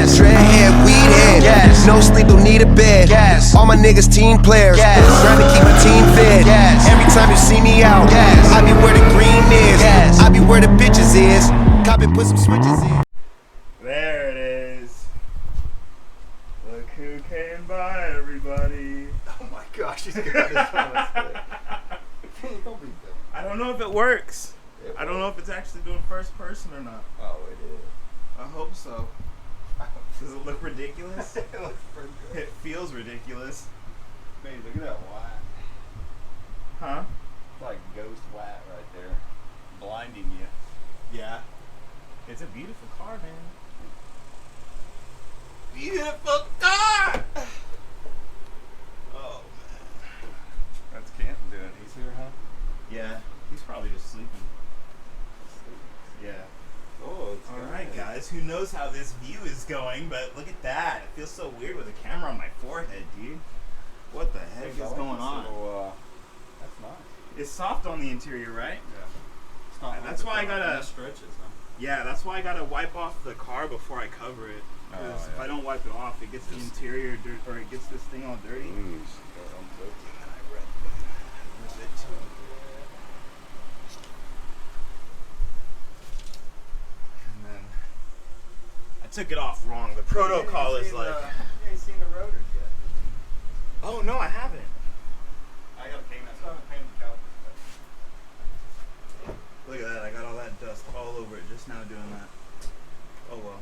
Yes. Dreadhead, weed head. Yes. No sleep, don't need a bed. Yes. All my niggas team players. Yes. Trying to keep my team fed. Yes. Every time you see me out, yes. I be where the green is. Yes. I be where the bitches is. Cop it, put some switches in. There it is. Look who came by, everybody. Oh my gosh, he's got his phone. Don't be dumb. I don't know if it works. I don't know if it's actually doing first person or not. Oh, it is. I hope so. Does it look ridiculous? It looks pretty good. It feels ridiculous. Man, look at that white. Huh? It's like ghost white right there. Blinding you. Yeah. It's a beautiful car, man. Beautiful car! Oh, man. That's Canton doing. He's here, huh? Yeah. He's probably just sleeping. Yeah. Oh, it's All right, guys. Who knows how this view is going, but look at that. It feels so weird with a camera on my forehead, dude. What the heck is going on? That's nice. It's soft on the interior, right? Yeah. It's not That's why I gotta. stretches, huh? Yeah, that's why I gotta wipe off the car before I cover it. Because if I don't wipe it off, it gets the interior dirt, or it gets this thing all dirty. And then I took it off wrong. The protocol is like. You ain't seen the rotors yet. Oh no, I haven't. I gotta paint that. I haven't painted the calipers. Look at that, I got all that dust all over it just now doing that. Oh well.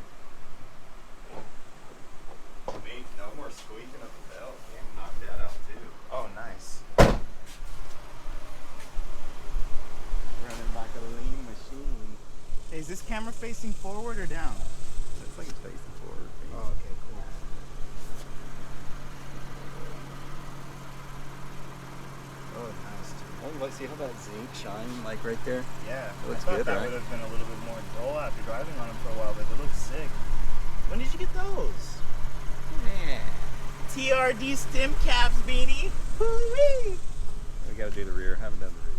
No more squeaking up the belt. You can knock that out too. Oh, nice. Running like a lean machine. Hey, is this camera facing forward or down? Looks like it's facing forward. Oh, okay, cool. Oh, nice. Oh, see how that zinc shine like right there? Yeah, It looks I thought good, that right? would have been a little bit more dull after driving on them for a while, but they look sick. When did you get those? Yeah. TRD stem caps, Beanie. Woo-wee. We gotta do the rear. Haven't done the rear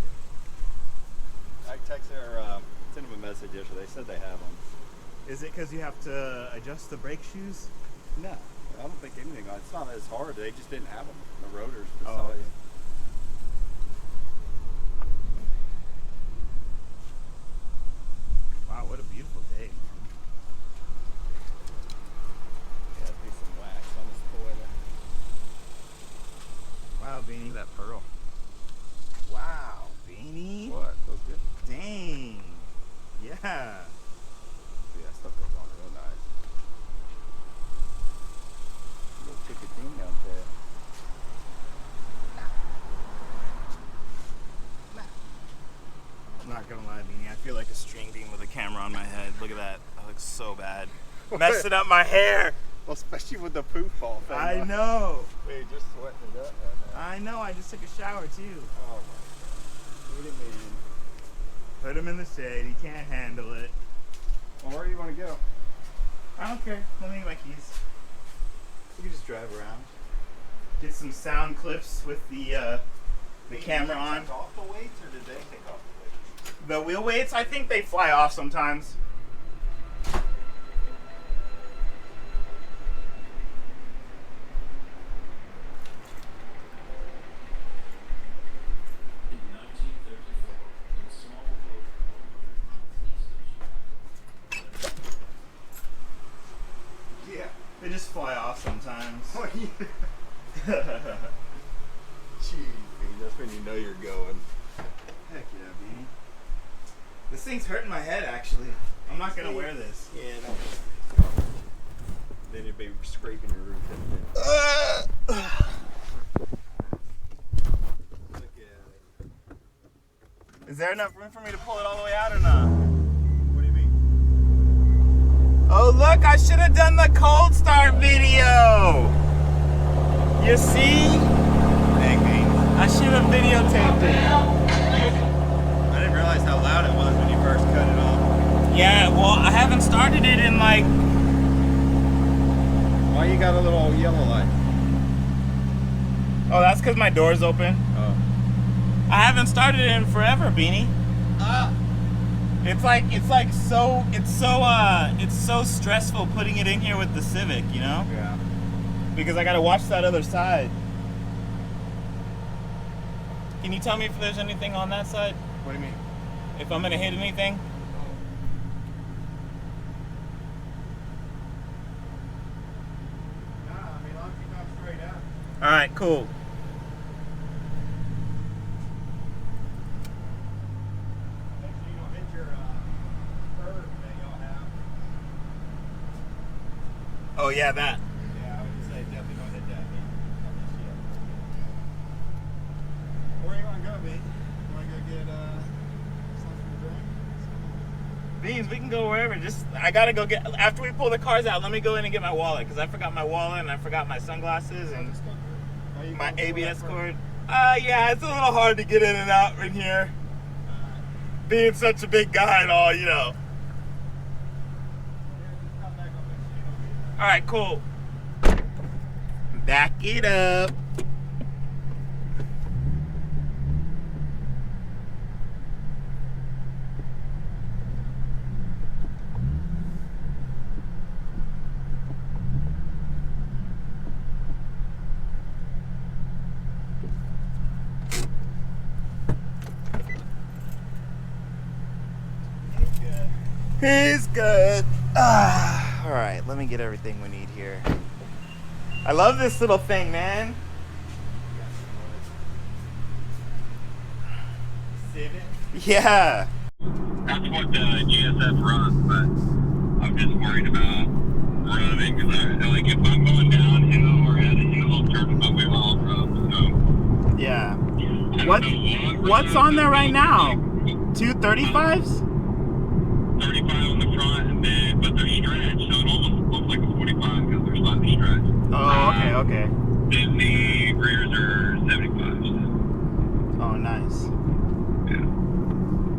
yet. I texted her, sent them a message yesterday. They said they have them. Is it because you have to adjust the brake shoes? No, I don't think anything. It's not as hard. They just didn't have them. The rotors. Oh, okay. Wow, what a beautiful day. Yeah, do some wax on the spoiler. Wow, Beanie. Look at that pearl. Wow, Beanie. What? Feels good. Dang. Yeah. See, that stuff goes on real nice. Little ticketing out there. I'm not gonna lie, Beanie. I feel like a string bean with a camera on my head. Look at that. That looks so bad. Messing up my hair. Well, especially with the poof ball thing. I know. You're just sweating it up right now. I know. I just took a shower too. Oh my God. Get it, man. Put him in the shade. He can't handle it. Well, where do you want to go? I don't care. Let me get my keys. We can just drive around. Get some sound clips with the camera on. Take off the weights, or did they take off the weights? The wheel weights, I think they fly off sometimes. Yeah. They just fly off sometimes. Gee, that's when you know you're going. Heck yeah, Beanie. This thing's hurting my head, actually. I'm not gonna wear this. Yeah, no. Then you'd be scraping your roof. Look at it. Is there enough room for me to pull it all the way out or not? What do you mean? Oh, look, I should have done the cold start video. You see? Dang, man. I should have videotaped it. I didn't realize how loud it was when you first cut it off. Yeah, well, I haven't started it in like... Why you got a little yellow light? Oh, that's because my door's open. Oh. I haven't started it in forever, Beanie. It's so stressful putting it in here with the Civic, you know? Yeah. Because I gotta watch that other side. Can you tell me if there's anything on that side? What do you mean? If I'm gonna hit anything? Nah, I mean, as long as you come straight up. Alright, cool. Make sure you don't hit your curve that y'all have. Oh yeah, that. Yeah, I would say definitely don't hit that, man. Where you want to go, B? You want to go get something to drink? Beans, we can go wherever. I gotta go get, after we pull the cars out, let me go in and get my wallet, because I forgot my wallet and I forgot my sunglasses and my ABS cord. Yeah, it's a little hard to get in and out in here. Being such a big guy and all, you know. Alright, cool. Back it up. He's good. All right, let me get everything we need here. I love this little thing, man. Yeah. That's what the GSF runs, but I'm just worried about running because like if I'm going downhill or at a hill, turning my wheel all rough. So Yeah. What's on there right now? 235s? 35 on the front, and then but they're stretched, so it almost looks like a 45 because they're slightly stretched. Oh, okay. Then the rears are 75s. Oh, nice. Yeah.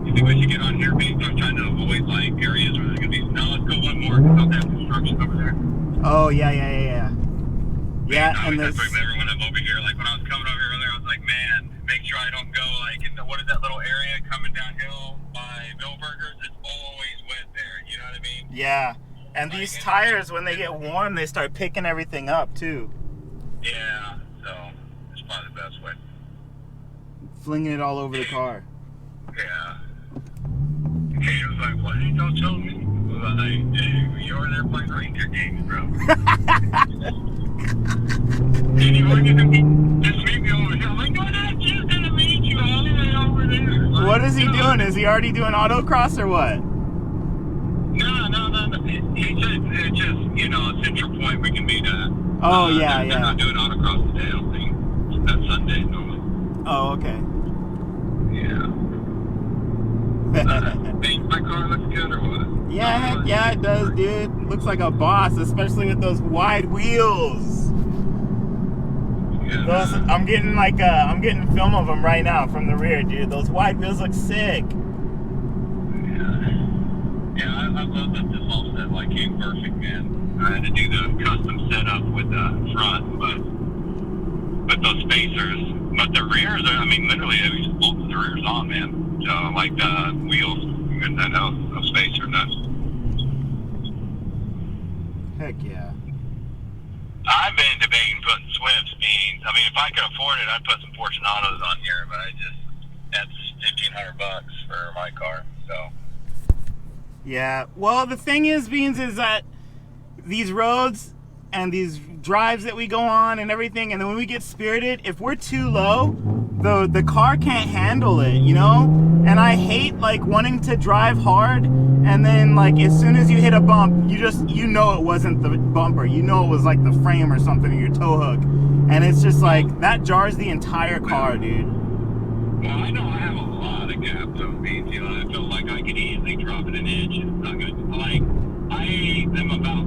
You think we should get on here, B? I'm trying to avoid like areas where there's gonna be. Now let's go one more because I'll have construction over there. Oh, yeah. Yeah, I and always this. have to remember when I'm over here. Like when I was coming over here earlier, I was like, man, make sure I don't go like in the, what is that little area coming downhill by Millburgers? It's always wet there. You know what I mean? Yeah, and these tires, when they get warm, they start picking everything up too. Yeah. So it's probably the best way. Flinging it all over the car. Yeah. Kate was like, why didn't you tell me? I was like, dude, you were there playing reindeer games, bro. And you were gonna just meet me over here. I'm like, no, I'm just gonna meet you all the way over there. Like, What is he doing? Is he already doing autocross or what? No. He said it's just, you know, a central point we can meet at. Oh, yeah. They're not doing autocross today, I don't think. That's Sunday normally. Oh, okay. Yeah. Think my car looks good or what? Yeah, heck yeah, it does, dude. Looks like a boss, especially with those wide wheels. Yeah. Those, I'm getting film of them right now from the rear, dude. Those wide wheels look sick. Yeah, I love that this offset like came perfect, man. I had to do the custom setup with the front, but those spacers. But the rears are, I mean, literally, we just bolted the rears on, man. So, like the wheels and then those spacers. Heck yeah. I've been debating putting Swifts beans. I mean, if I could afford it, I'd put some Fortunatos on here, but that's $1,500 for my car, so. Yeah, well, the thing is, Beans, is that these roads and these drives that we go on and everything, and then when we get spirited, if we're too low, the car can't handle it, you know? And I hate, like, wanting to drive hard, and then, like, as soon as you hit a bump, you know it wasn't the bumper. You know it was, like, the frame or something, or your tow hook. And it's just, like, that jars the entire car, dude. Well, I know I have a lot of gap though, Beans. You know, I feel like I could easily drop it an inch. It's not gonna, like, I am about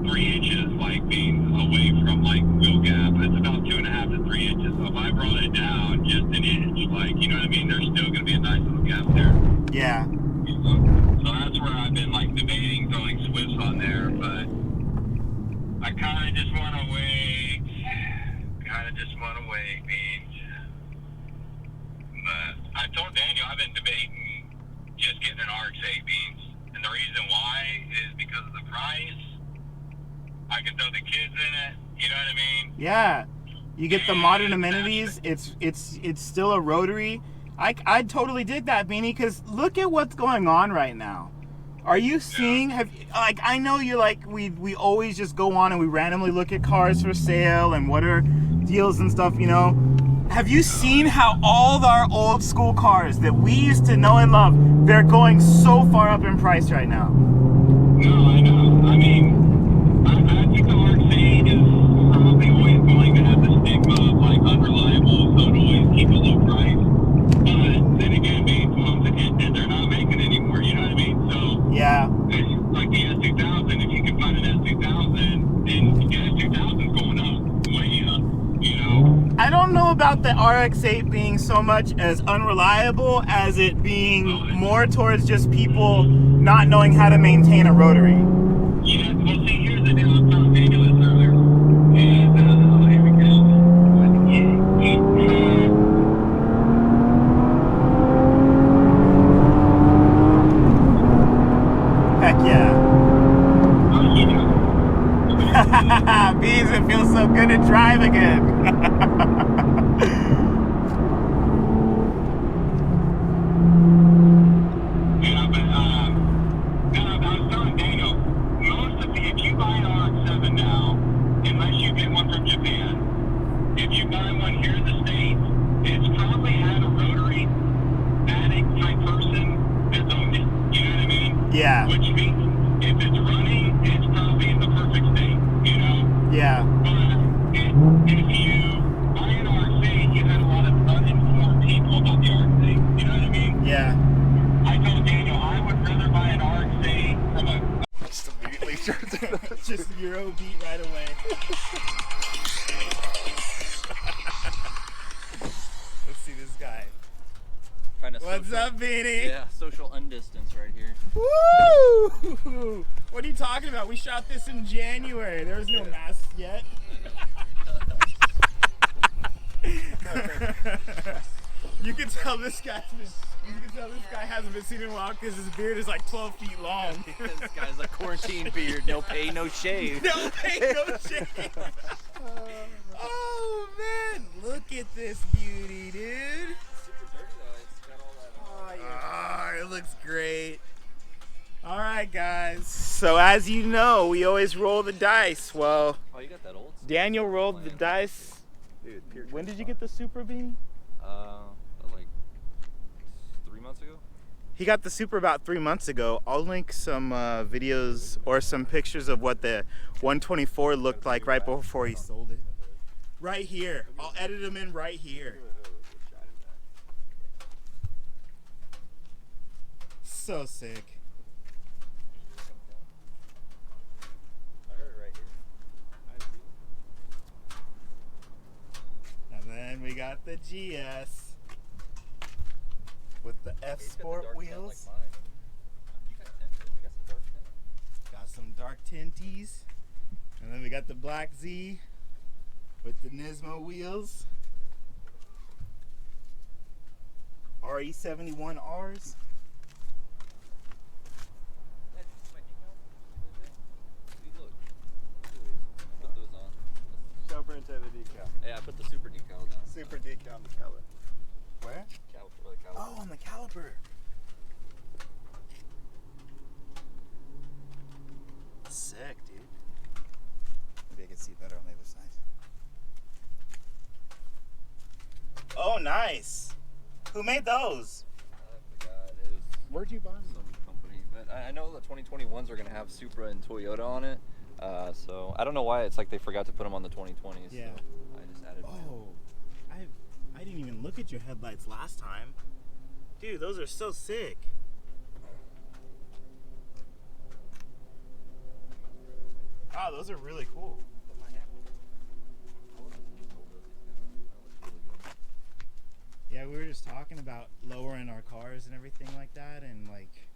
3 inches, like, Beans, away from, like, wheel gap. It's about 2.5 to 3 inches. So if I brought it down just an inch, like, you know what I mean? There's still gonna be a nice little gap there. Yeah. So that's where I've been, like, debating throwing Swifts on there, but I kind of just want to wait. Beans. But I told Daniel I've been debating just I can throw the kids in it. You know what I mean? Yeah, you get the modern amenities. It's still a rotary. I totally dig that, Beanie, because look at what's going on right now. Are you seeing? I know you're like we always just go on and we randomly look at cars for sale and what are deals and stuff. You know, have you seen how all our old school cars that we used to know and love, they're going so far up in price right now? No, I know. I mean, I think the RC is probably always going to have the stigma of like unreliable, so it always keep a low price. But then again, being moms and they're not making anymore. You know what I mean? So Yeah. it's like the S2000. If you can find an S2000, then the S2000 is going up way up. You know. I don't know about the RX-8 being so much as unreliable as it being more towards just people not knowing how to maintain a rotary. Yeah, well, see, here's the deal. I was telling Daniel this earlier. And, here we go. Heck yeah. Oh, you know. Bees, it feels so good to drive again. Yeah, but, I was telling Daniel, most of the, if you buy an RX-7 now, unless you get one from Japan, if you buy one here in the States, it's probably had a rotary attic type person that's owned it. You know what I mean? Yeah. Which means if it's running, it's probably in the perfect state, you know? Yeah. But if you buy an RC, you had a lot of uninformed people about the RC. You know what I mean? Yeah. I told Daniel I would rather buy an RC from a. Just immediately just Euro beat right away. Let's see this guy. Trying to What's social, up, Beanie? Yeah, social undistance right here. Woo! What are you talking about? We shot this in January. There was no masks yet. You can tell this guy. You can tell this guy hasn't been seen in a while because his beard is like 12 feet long. This guy's a quarantine beard. No pay, no shave. No pay, no shame. Oh man, look at this beauty, dude. Super dirty though. It's got all that. Oh, it looks great. All right, guys. So as you know, we always roll the dice. Well, Oh, you got that old stuff. Daniel rolled the dice. When did you get the Supra, Beanie? Like 3 months ago. He got the Supra about 3 months ago. I'll link some videos or some pictures of what the 124 looked like right before he sold it. Right here. I'll edit them in right here. So sick. I heard it right here. And then we got the GS with the F Sport wheels. You got tinted. You got some dark tint. Got some dark tinties. And then we got the Black Z with the Nismo wheels. RE71Rs. Put those on. Superintendent decal. Yeah, I put the super decals on. Super decal on the color. Where? Caliper, the caliper. Oh, on the caliper. Sick, dude. Maybe I can see better on the other side. Oh, nice. Who made those? I forgot. It was Where'd you buy them? some company, but I know the 2021s are gonna have Supra and Toyota on it. So I don't know why it's like they forgot to put them on the 2020s. Yeah. So I just added. mine. Oh, I didn't even look at your headlights last time. Dude, those are so sick. Wow, those are really cool. Yeah, we were just talking about lowering our cars and everything like that, and like,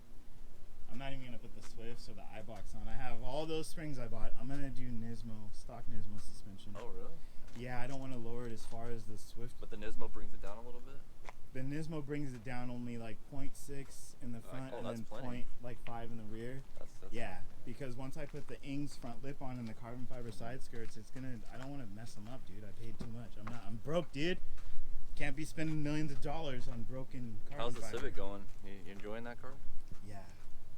I'm not even gonna put the Swifts or the iBox on. I have all those springs I bought. I'm gonna do Nismo, stock Nismo suspension. Oh really? Yeah, I don't want to lower it as far as the Swift. But the Nismo brings it down a little bit. The Nismo brings it down only like 0.6 in the front Oh, and that's then plenty. point like 5 in the rear. That's Yeah, because once I put the Ings front lip on and the carbon fiber side skirts, I don't want to mess them up, dude. I paid too much. I'm broke, dude. Can't be spending millions of dollars on broken carbon How's the fiber. Civic going? You enjoying that car? Yeah,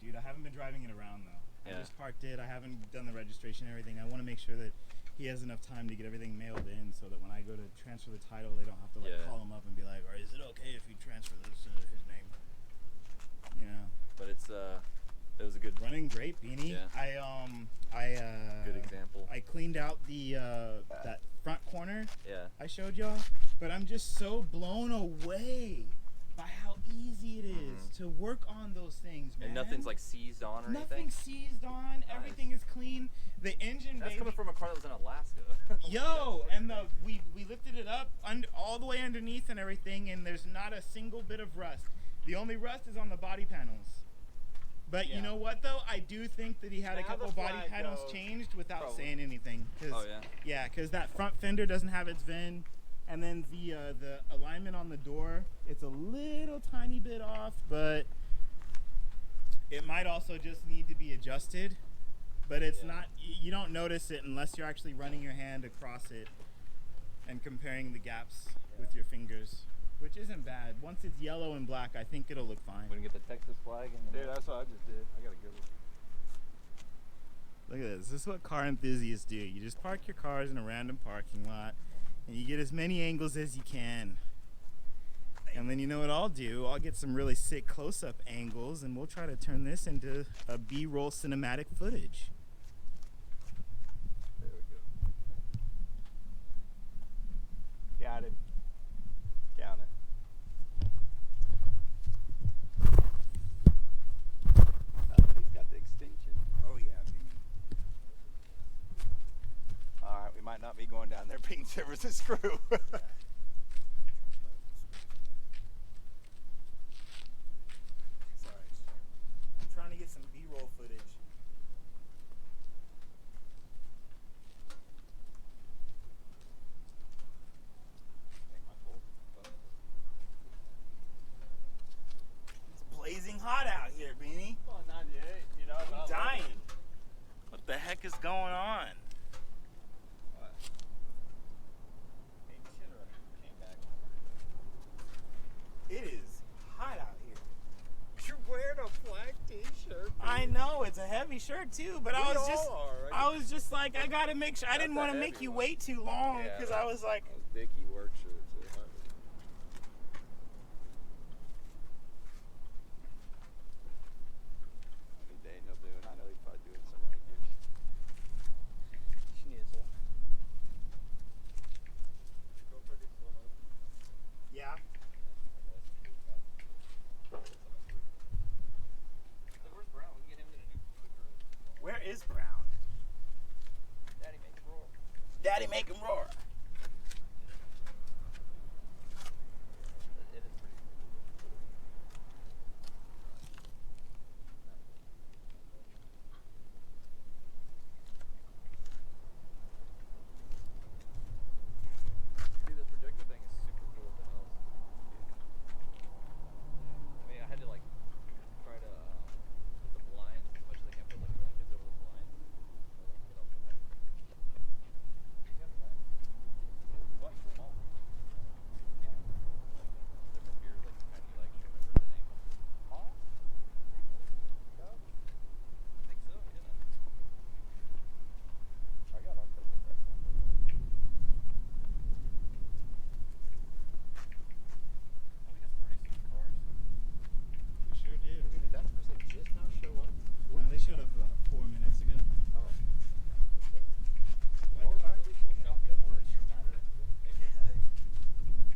dude. I haven't been driving it around though. Yeah. I just parked it. I haven't done the registration and everything. I want to make sure that he has enough time to get everything mailed in, so that when I go to transfer the title, they don't have to like Yeah. call him up and be like, "Or is it okay if you transfer this to his name?" Yeah. But it was a good Running great, Beanie. Yeah. I good example. I cleaned out the that front corner Yeah. I showed y'all, but I'm just so blown away by how easy it is to work on those things, man. And nothing's like seized on or anything. Nothing's seized on. Everything is clean. The engine, That's baby. coming from a car that was in Alaska. Yo, and we lifted it up all the way underneath and everything, and there's not a single bit of rust. The only rust is on the body panels. But you know what though? I do think that he had a Now couple the body flag panels goes. changed without Probably. saying anything. Oh, yeah? Yeah, because that front fender doesn't have its VIN, and then the alignment on the door, it's a little tiny bit off, but it might also just need to be adjusted. But it's not. You don't notice it unless you're actually running your hand across it and comparing the gaps with your fingers, which isn't bad. Once it's yellow and black, I think it'll look fine. We can get the Texas flag and Dude, that's what I just did. I got a good one. Look at this. This is what car enthusiasts do. You just park your cars in a random parking lot and you get as many angles as you can. And then you know what I'll do? I'll get some really sick close-up angles and we'll try to turn this into a B-roll cinematic footage. There we go. Got it. Count it. He's got the extension. Oh yeah, All right, we might not be going down there being service a screw. sorry. I'm trying to get some B-roll footage. It's blazing hot out here, Beanie. Well, 98, you know, I'm dying. What the heck is going on? It is hot out here. You're wearing a black t-shirt. I know it's a heavy shirt too, but We I was all just, are, right? I was just like, I gotta make sure. I That's didn't a want to heavy make you one. wait too long Yeah, because I was like, Those Dickie work shirts. Daniel doing? I know he's probably doing some right here. Schnizzle. yeah. Where's Brown? We can get him in a new quick room. Where is Brown? Daddy make him roll. Daddy, make him roar. It is pretty See, this projector thing is super cool at the house. I mean, I had to like try to put the blinds as much as I can, put like blankets over the blinds. What? Small. Yeah. Like different beers, like kind of like should remember the name of. Huh? I think so. Yeah. I got on purpose that one. Oh, we got some pretty sweet cars. We sure do. Did that person just now show up? No, they showed up about 4 minutes ago. Oh. Oh, it's a really cool shop. They ordered Saturday.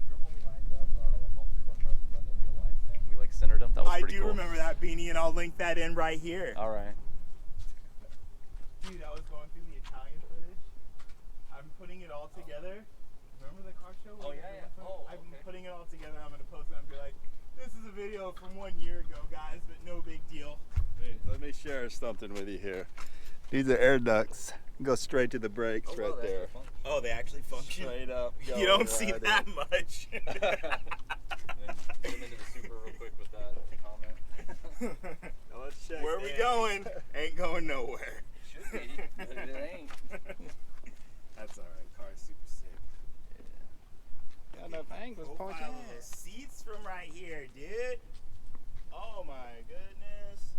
Remember when we lined up like all three of our cars on the real life thing? We like centered them. That was I pretty do cool. remember that, Beanie, and I'll link that in right here. All right. Dude, I was going through the Italian footage. I'm putting it all together. Remember the car show? Oh, yeah, yeah. Oh, I'm okay. putting it all together. I'm gonna post it and be like, this is a video from 1 year ago, guys, but no big deal. Hey, let me share something with you here. These are air ducts. Go straight to the brakes Oh, right wow, that's there. fun. Oh, they actually function. Straight up. You going don't see right that in. much. And then get them into the super real quick with that comment. Let's check. Where are we that. going? Ain't going nowhere. Should be, but it ain't. That's alright. Car's super sick. Got enough angles, point your Profile of those ass. seats from right here, dude. Oh my goodness.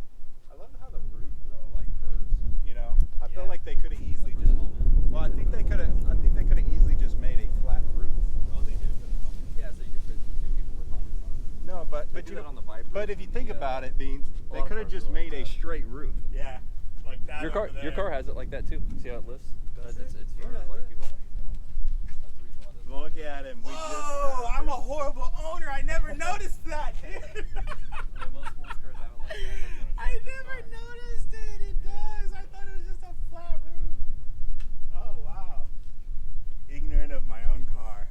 I love how the roof though like curves. You know, I feel Yeah. like they could have easily just. Well, I think they could have. I think they could have easily just made a flat roof. Oh, they do for the helmet? Yeah, so you can fit 2 people with helmets on. No, but They but do you that know, on the Vipers. but if you and think the, about it, Beans, a they lot of could have cars just are like made a that. straight roof. Yeah. Like that. Your car, over your there. car has it like that too. See how it lifts? Does It's it? for Yeah, like look. people when he's at home. That's the reason why this. Look at him. We Whoa! I'm a horrible owner. I never noticed that, dude. Yeah, most sports cars have it like that. It's like I never noticed it. It does. I thought it was just a flat roof. Oh wow. Ignorant of my own car.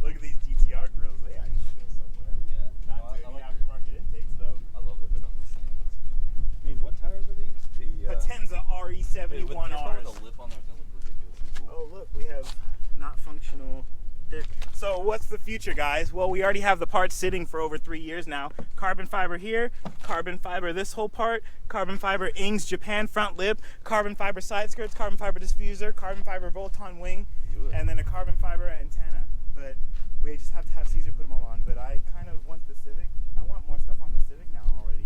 Look at these GTR grills. They actually go somewhere. Yeah. Not No, to I any like aftermarket intakes though. I love the hood on this thing. It looks good. Beans, what tires are these? The Potenza Dude, with RE71 your car Rs. with a lip on there, it's gonna look ridiculously cool. Oh look, we have not functional. So what's the future, guys? Well, we already have the parts sitting for over 3 years now. Carbon fiber here, carbon fiber this whole part, carbon fiber Ings Japan front lip, carbon fiber side skirts, carbon fiber diffuser, carbon fiber bolt-on wing, Do it. and then a carbon fiber antenna. But we just have to have Caesar put them all on. But I kind of want the Civic. I want more stuff on the Civic now already.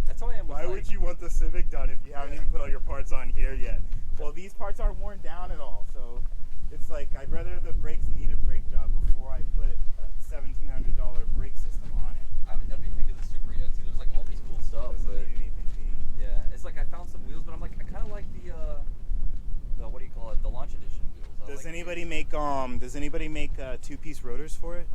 That's how I am with Why like, would you want the Civic done if you haven't even put all your parts on here yet? Well, these parts aren't worn down at all, so it's like I'd rather the brakes need a brake job before I put a $1,700 brake system on it. I haven't done anything to the Super yet too. There's like all these cool stuff, Doesn't but need anything to be. yeah, it's like I found some wheels, but I'm like I kind of like the what do you call it? The launch edition wheels. I Does like anybody make two-piece rotors for it?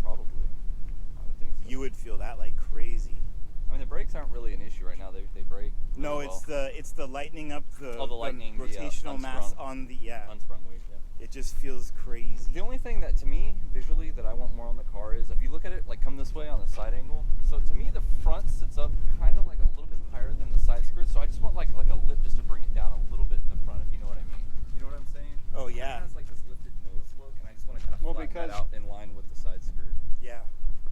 Probably. I would think so. You would feel that like crazy. I mean, the brakes aren't really an issue right now. They brake. No, really it's the lightening up the, Oh, the lightening, the, rotational mass unsprung. on the well. Unsprung weight. Yeah. It just feels crazy. The only thing that to me visually that I want more on the car is if you look at it like come this way on the side angle. So to me the front sits up kind of like a little bit higher than the side skirt. So I just want like a lip just to bring it down a little bit in the front, if you know what I mean. You know what I'm saying? Oh, It yeah. has like this lifted nose look, and I just want to kind of Well, flatten that because- out in line with the side skirt. Yeah,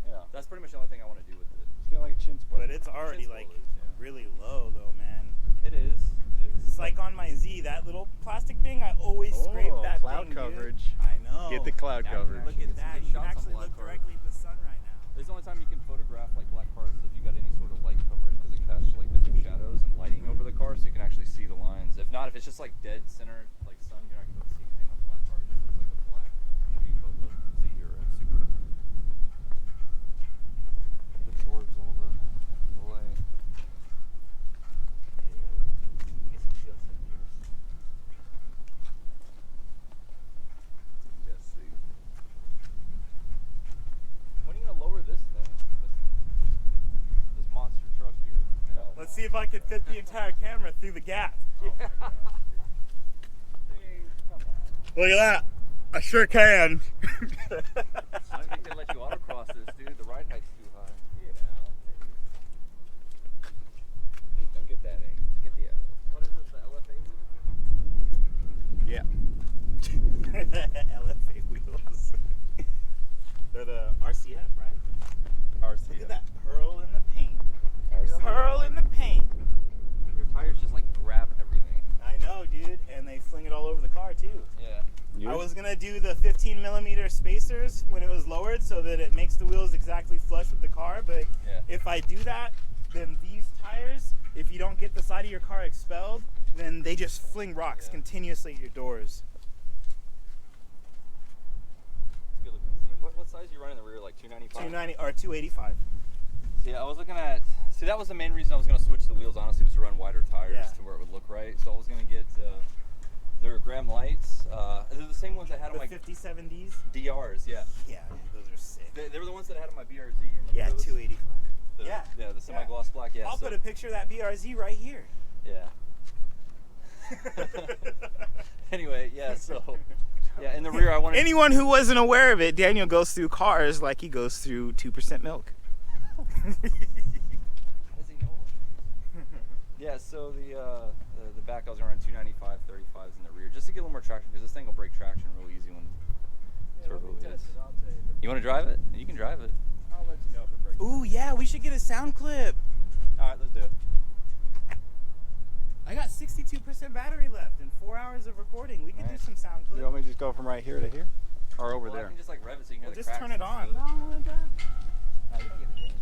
Yeah, that's pretty much the only thing I want to do with it. It's got like a chin split. but it's already Chin like spoilers, yeah. really low though, man. It is. It is. It's like on my Z, that little plastic thing. I always scrape Oh, that cloud thing, dude. coverage. I know. Get the cloud Now you can coverage. Look Get at some that. good You can shots on actually black look cars. directly at the sun right now. It's the only time you can photograph like black cars is if you got any sort of light coverage because it casts like different shadows and lighting over the car, so you can actually see the lines. If not, if it's just like dead center like sun, you're not gonna be able to see anything on black car. It just looks like a black shitty photo Z or a Super. It absorbs all the light. Get some shots in here. Jesse. When are you gonna lower this thing? This monster truck here. Let's see if I can fit the entire camera through the gap. Look at that. I sure can. I don't think they let you autocross this, dude. The ride height's too high. Don't get that angle. Get the what is this? The LFA? Yeah. LFA wheels. They're the RCF, right? RC. Look at that pearl in the paint. RC. Pearl in the paint. Your tires just like grab everything. I know, dude, and they fling it all over the car too. Yeah. I was gonna do the 15mm spacers when it was lowered so that it makes the wheels exactly flush with the car, but Yeah. if I do that, then these tires, if you don't get the side of your car expelled, then they just fling rocks Yeah. continuously at your doors. It's good looking Z. What size you run in the rear? Like 295? 290 or 285. See, I was looking at. See, that was the main reason I was gonna switch the wheels. Honestly, was to run wider tires Yeah. to where it would look right. So I was gonna get. They're Graham lights. They're the same ones I had on The my 57Ds. DRs. Yeah. Yeah, man, those are sick. They were the ones that I had on my BRZ. You remember Yeah, those? 285. The, Yeah. Yeah, the semi-gloss black. Yeah. I'll so, put a picture of that BRZ right here. Yeah. Anyway, yeah. So. Yeah, in the rear I wanted. Anyone who wasn't aware of it, Daniel goes through cars like he goes through 2% milk. How does he know? Yeah, so the back I was around 295, 35s in the rear, just to get a little more traction because this thing will break traction real easy when turbo hits. You want to drive it? You can drive it. I'll let you know if Ooh, yeah, we should get a sound clip. All right, let's do it. I got 62% battery left and 4 hours of recording. We could do Nice. some sound You clips. want me to just go from right here to here? Or over Well, I there? can just like rev it so you can hear the Just cracks turn it and on. stuff. No, No, you don't get to do it.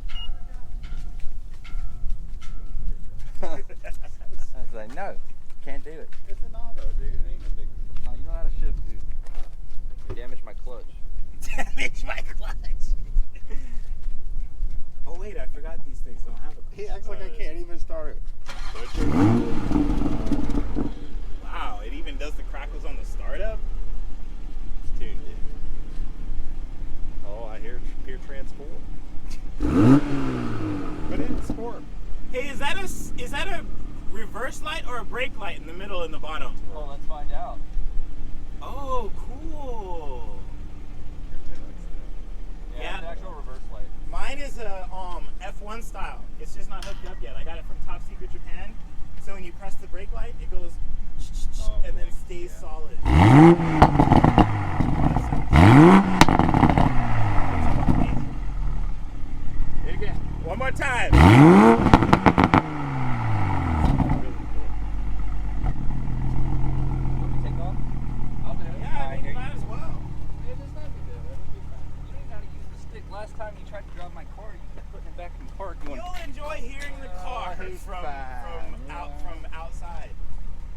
I was like, no, can't do it. It's an auto, dude. It ain't a big. No, you know how to shift, dude. You damaged my clutch. Damage my clutch. Oh wait, I forgot these things don't have a. He acts like I can't even start it. Wow, it even does the crackles on the startup. It's tuned in. Oh, I hear transport. But it's sport. Hey, is that a reverse light or a brake light in the middle and the bottom? Well, let's find out. Oh, cool. Yeah, it's an actual reverse light. Mine is a F1 style. It's just not hooked up yet. I got it from Top Secret Japan. So when you press the brake light, it goes and then stays solid. Hit it again. One more time. Want me to take off? I'll do it. Yeah, I mean, you might as well. It does not do that. It'll be fine. You don't even know how to use the stick. Last time you tried to drive my car, you kept putting it back in park. You'll enjoy hearing the car he's from fine. outside.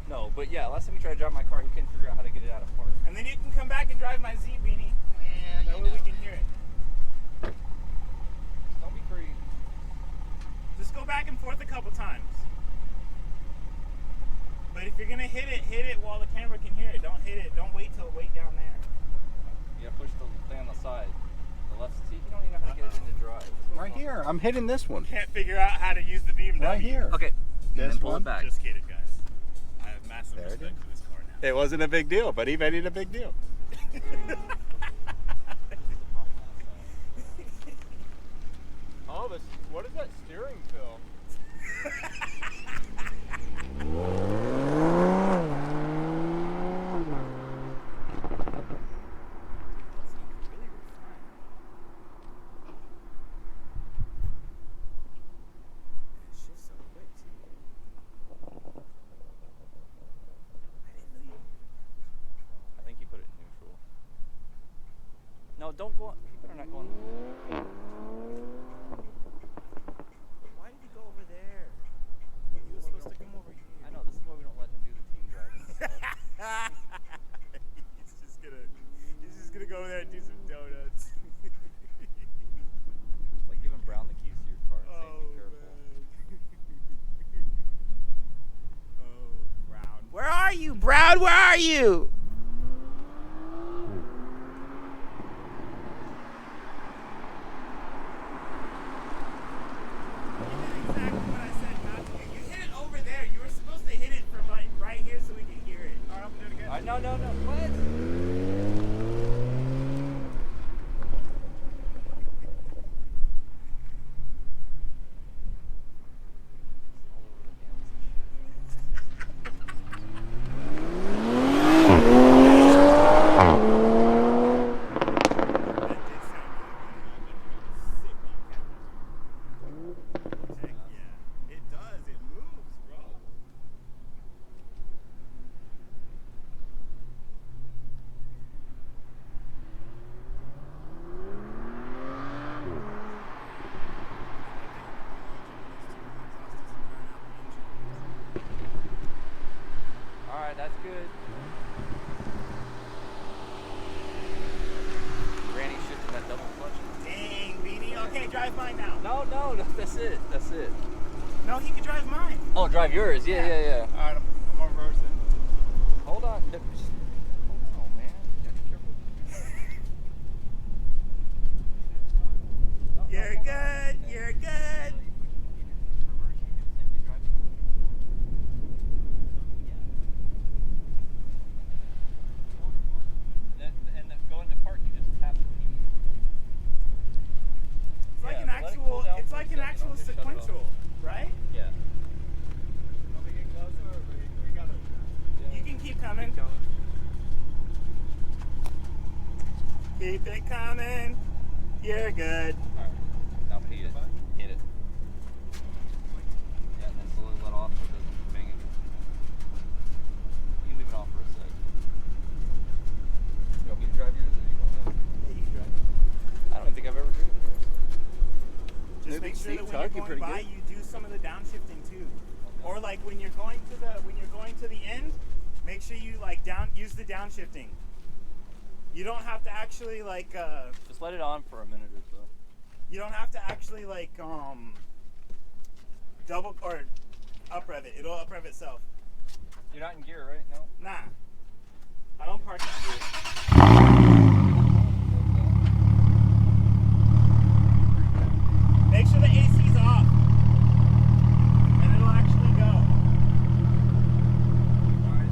No, but yeah, last time you tried to drive my car, you couldn't figure out how to get it out of park. And then you can come back and drive my Z Beanie. That way we can hear it. Don't be free. Just go back and forth a couple times. But if you're gonna hit it while the camera can hear it. Don't hit it. Don't wait till way down there. You gotta push the thing on the side. The left seat, you don't even know how to get it into drive. Right here. I'm hitting this one. Can't figure out how to use the BMW. Right here. Okay. This and then pull one? it back. Just kidding, guys. I have massive There it respect is. for this car now. It wasn't a big deal, but he made it a big deal. Oh, this. What is that steering feel? I think you put it in neutral. No, don't go on. You better not go on. Why did he go over there? He was supposed to come over here. I know, this is why we don't let him do the team driving stuff. He's just gonna go over there and do some donuts. It's like giving Brown the keys to your car and saying, be careful. Oh, Brown. Where are you, Brown? Where are you? Exactly what I said not to. You hit it over there. You were supposed to hit it from like right here so we can hear it. All right, I'm gonna do it again. No. What? Alright, that's good. Granny shifted that double clutch. Dang, Beanie. Okay, drive mine now. No, that's it. No, he can drive mine. Oh, drive yours. Yeah. Alright, I'm gonna reverse it. Hold on. Hold on, man. You gotta be careful. No, You're hold on. good. You're good. And then go into park, you just tap the key. It's like Yeah, an but let it cool actual. down It's for a like an second. actual I'll just shut it off. sequential, right? Yeah. Want me to get closer or we gotta. You can keep coming. Keep it coming. You're good. Alright. Now pee it. pretty nearby, good. you do some of the downshifting too. Or like when you're going to the end, make sure you like use the downshifting. You don't have to actually like Just let it on for a minute or so. you don't have to actually like double or up rev it. It'll up rev itself. You're not in gear, right? No. Nah. I don't park in gear. Make sure the AC's off. And it'll actually go. Alright,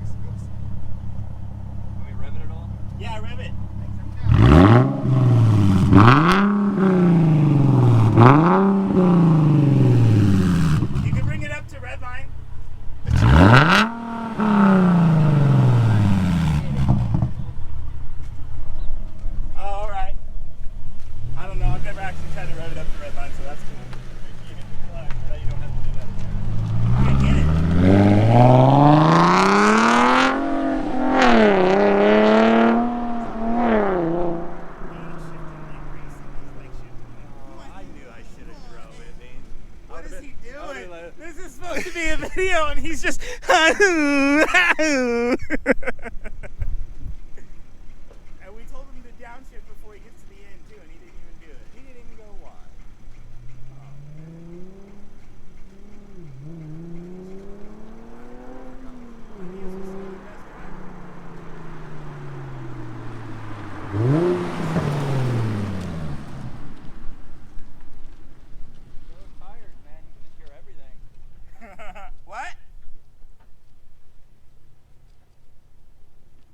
so can we rev it at all? Yeah, rev it. You can bring it up to red line. Oh, alright. I don't know, I've never actually tried to rev it up to red line, so that's cool. You can relax, that you don't have to do that. Okay, get it. I knew I should have drove it, man. What is he doing? This is supposed to be a video and he's just and we told him to downshift before he gets to the end too, and he didn't even do it. He didn't even go wide. So tired, man. You can just hear everything. What?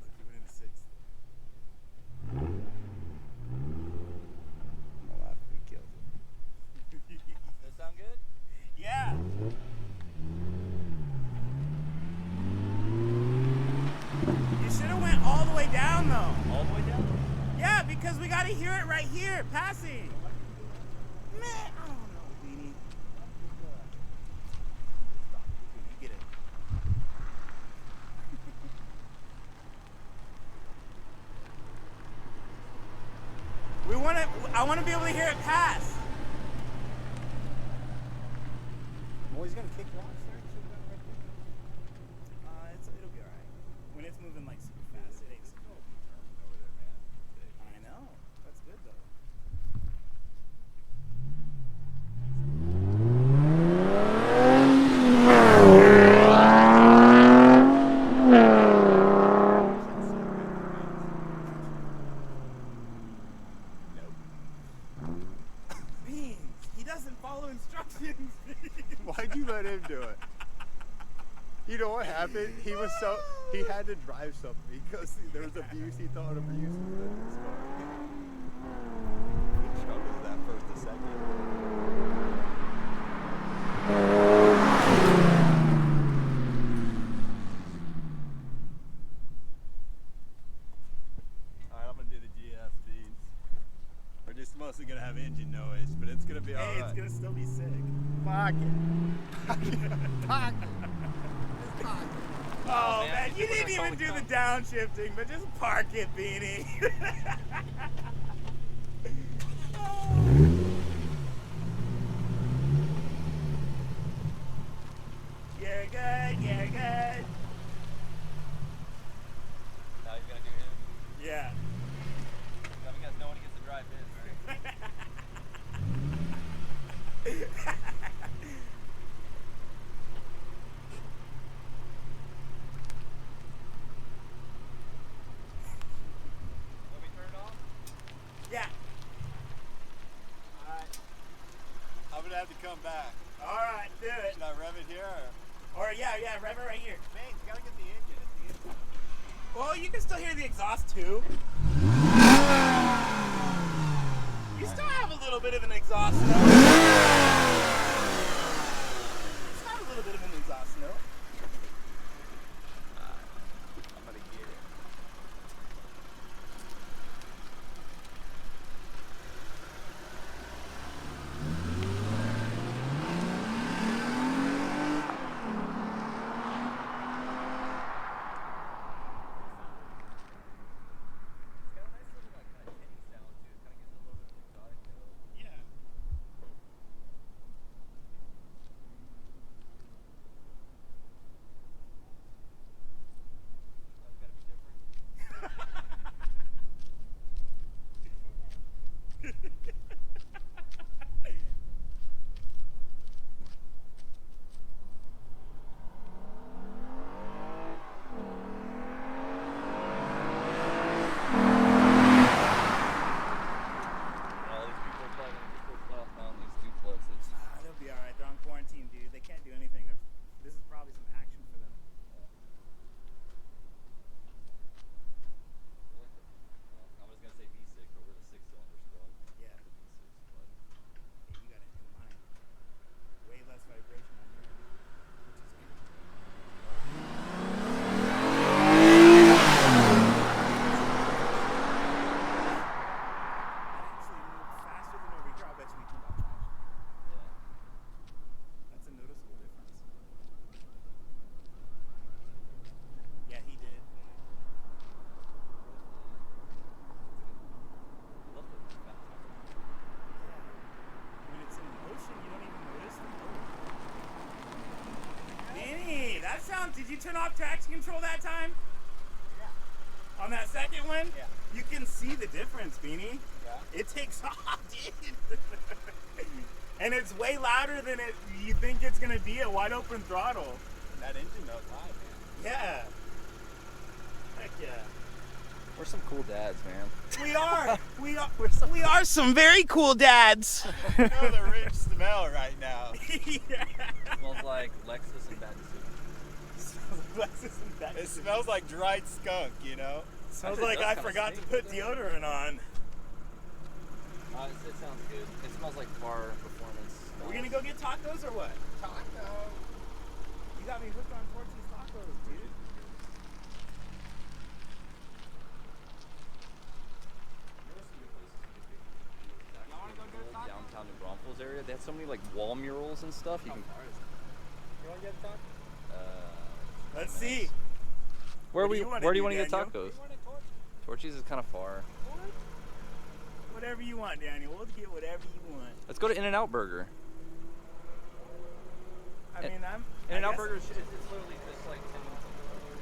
Look, he went into sixth. I'll laugh if he kills him. Does that sound good? Yeah. You should have went all the way down though. All the way down? Yeah, because we gotta hear it right here, passing. Man, I don't know, Beanie. You get it. I wanna be able to hear it pass. Well, he's gonna kick rocks there. It'll be alright. When it's moving like super fast, it ain't super. I know. That's good though. Beans, he doesn't follow instructions. Why'd you let him do it? You know what happened? He had to drive something because there was abuse. He thought abuse was in his car. He struggled with that first to second. Alright, I'm gonna do the GS speeds. We're just mostly gonna have engine noise, but it's gonna be Hey, alright. it's gonna still be sick. Fuck it. Fuck it. Oh man, man, you you think didn't we're even gonna do the call downshifting, but just park it, Beanie. You're good, you're good. Now you're gonna do him. Yeah. Now you guys know when he gets to drive his, right? Let me turn it off. Yeah. Alright. I'm gonna have to come back. Alright, do it. Should I rev it here Or yeah, rev it right here. Man, you gotta get the engine. It's the engine. Well, you can still hear the exhaust too. You still have a little bit of an exhaust note. You still have a little bit of an exhaust note. I'm gonna get it. It's got a nice little like kind of tinny sound too. It kind of gives it a little bit of exotic. Tom, did you turn off traction control that time? Yeah. On that second one? Yeah. You can see the difference, Beanie. Yeah. It takes off, dude. And it's way louder than you think it's gonna be at wide open throttle. That engine knows loud, man. Yeah. Heck yeah. We're some cool dads, man. We are. We are some very cool dads. You know the rich smell right now. Yeah. Smells like Lexus and bad decisions. It smells like dried skunk, you know? Smells Actually, like it does I kinda forgot to stink, put doesn't it? deodorant on. It sounds good. It smells like bar performance. We're gonna go get tacos or what? Taco. You got me hooked on Torchy's tacos, dude. Downtown New Braunfels area, they had so many like wall murals and stuff. You can. You want to get a taco? Let's see. Where What do do you wanna where do you do, want to get Daniel? tacos? You want a torch? Torchy's is kind of far. Whatever you want, Daniel. We'll get whatever you want. Let's go to In-N-Out Burger. I mean, I In-N-Out guess- Burger is it's literally just like 10 minutes on the road.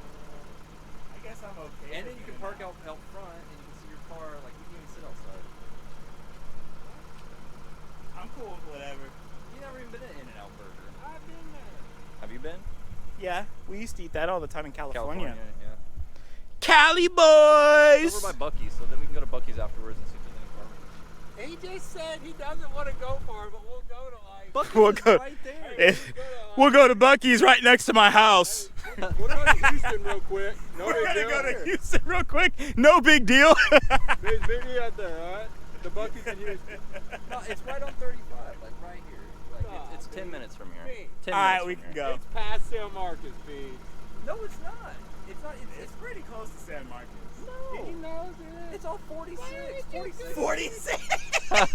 I guess I'm okay. And then with you can it. park out front and you can see your car. Like you can even sit outside. I'm cool with whatever. You never even been to In-N-Out Burger. I've been there. Have you been? Yeah, we used to eat that all the time in California. yeah. Cali It's boys. over by Buc-ee's, so then we can go to Buc-ee's afterwards and see if there's any barbecue. He just said he doesn't want to go far, but we'll go to like. We'll go. Right there. We'll go to Buc-ee's right next to my house. We'll go to Houston real quick. No We're big gonna deal. go to Houston real quick. No big deal. Meet me at the the Buc-ee's in Houston. No, it's right on 35, like right here. Like Nah, it's 10 minutes from here. me. 10 All right, minutes we from can here. go. It's past San Marcos, B. No, it's not. It's not. It's pretty close to San Marcos. no. He knows it. It's all 46. 46. 46. All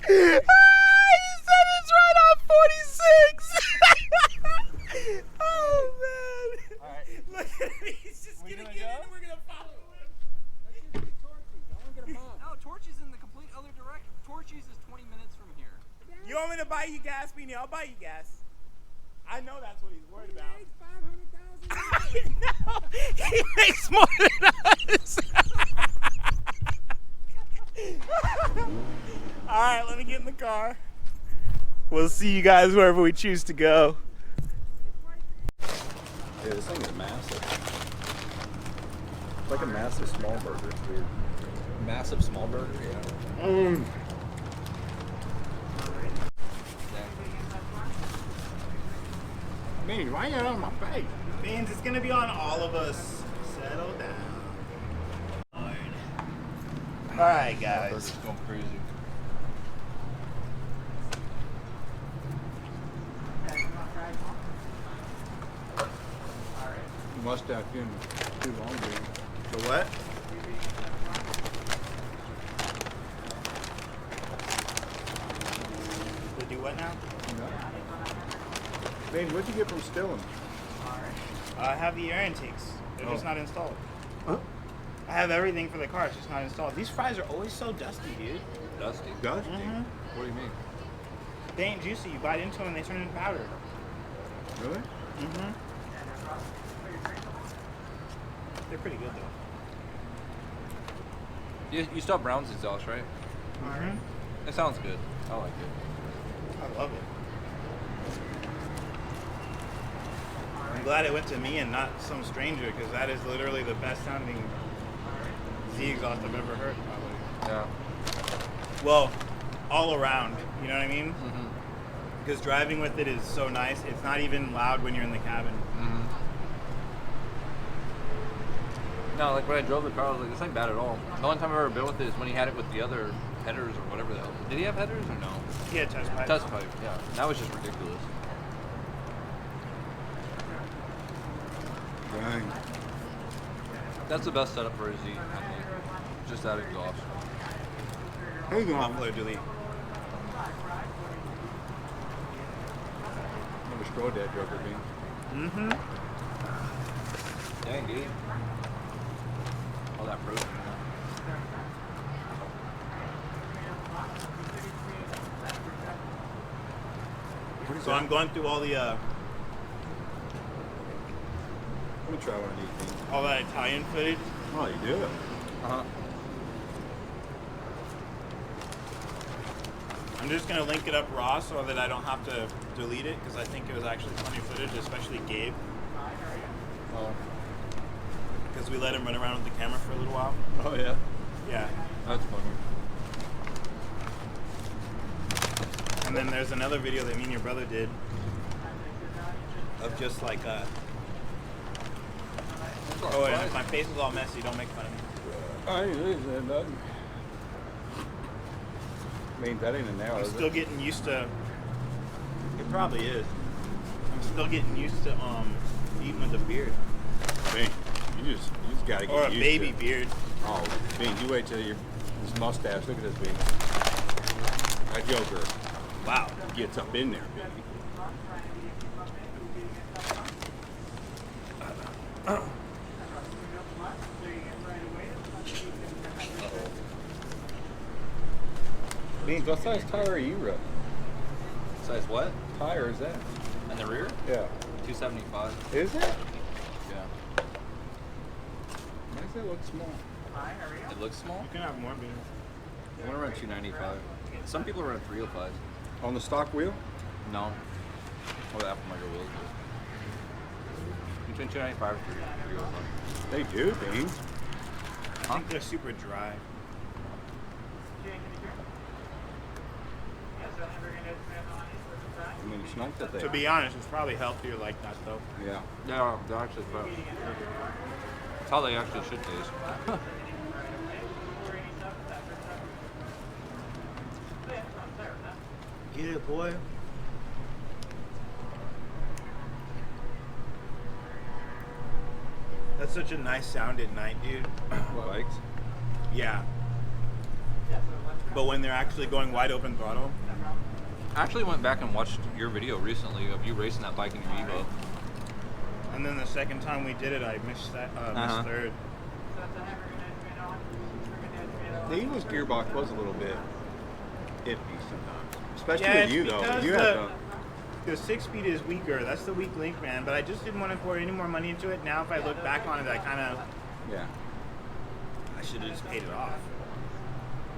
He said it's right on 46. Oh man. right. Look at him. He's just We gonna gonna get in go? and we're gonna follow him. No, Torchy's in the complete other direction. Torchy's is 20 minutes from here. You want me to buy you gas, Beanie? I'll buy you gas. I know that's what he's worried about. I know. He makes more than us. All right, let me get in the car. We'll see you guys wherever we choose to go. Yeah, this thing is massive. It's like a massive small burger. It's weird. Massive small burger? Yeah. Man, why you on my face? Means it's gonna be on all of us. Settle down. All right, guys. Burger's going crazy. Mustache in too long, dude. The what? We do what now? Man, what'd you get from Stillin? I have the air intakes. They're just Oh. not installed. Huh? I have everything for the car. It's just not installed. These fries are always so dusty, dude. Dusty? Dusty. Mhm. What do you mean? They ain't juicy. You bite into them and they turn into powder. Really? Mm-hmm. They're pretty good though. You still have Brown's exhaust, right? Mm-hmm. It sounds good. I like it. I love it. I'm glad it went to me and not some stranger because that is literally the best sounding Z exhaust I've ever heard, probably. Yeah. Well, all around, you know what I mean? Mm-hmm. Because driving with it is so nice. It's not even loud when you're in the cabin. Mm-hmm. No, like when I drove the car, I was like, this ain't bad at all. The only time I've ever been with it is when he had it with the other headers or whatever the hell. Did he have headers or no? Yeah, touch pipe. Test pipe, yeah. That was just ridiculous. Dang. That's the best setup for a Z, I think. Just that exhaust. Hey, you on? Muffler delete. Never scrolled that Joker bean. Mm-hmm. Dang, dude. All that protein. What So I'm going through all the Let me try one of these things. all that Italian footage. Oh, you do it. Uh-huh. I'm just gonna link it up raw so that I don't have to delete it because I think it was actually funny footage, especially Gabe, Oh. because we let him run around with the camera for a little while. Oh yeah. Yeah. That's funny. And then there's another video that me and your brother did of just like oh, and if my face is all messy, don't make fun of me. I ain't losing nothing. I mean, that ain't an hour, I'm is still it? getting used to. It probably is. I'm still getting used to eating with a beard Man, you just gotta get or a used baby to it. beard. Oh, Bean, you wait till this mustache. Look at this, Bean. That Joker Wow. gets up in there, Bean. Beans, what size tire are you running? Size what? Tire is that? In the rear? Yeah. 275. Is it? Yeah. Why does that look small? It looks small. You can have more beans. I want to run 295. Some people run 305. On the stock wheel? No. Or the aftermarket wheels. Between 295 and 305. They do, Beans. I think they're super dry. I mean, it's not that they To be honest, it's probably healthier like that though. Yeah. They're actually fresh. That's how they actually should taste. Get it, boy. That's such a nice sound at night, dude. Bikes? Yeah. But when they're actually going wide open throttle, I actually went back and watched your video recently of you racing that bike in your Evo. and then the second time we did it, I missed Uh-huh. third. The Evo's gearbox was a little bit iffy sometimes. Especially Yeah, with it's you, though. because You have to... The 6-speed is weaker. That's the weak link, man. But I just didn't want to pour any more money into it. Now, if I look back on it, I kind of Yeah. I should have just paid it off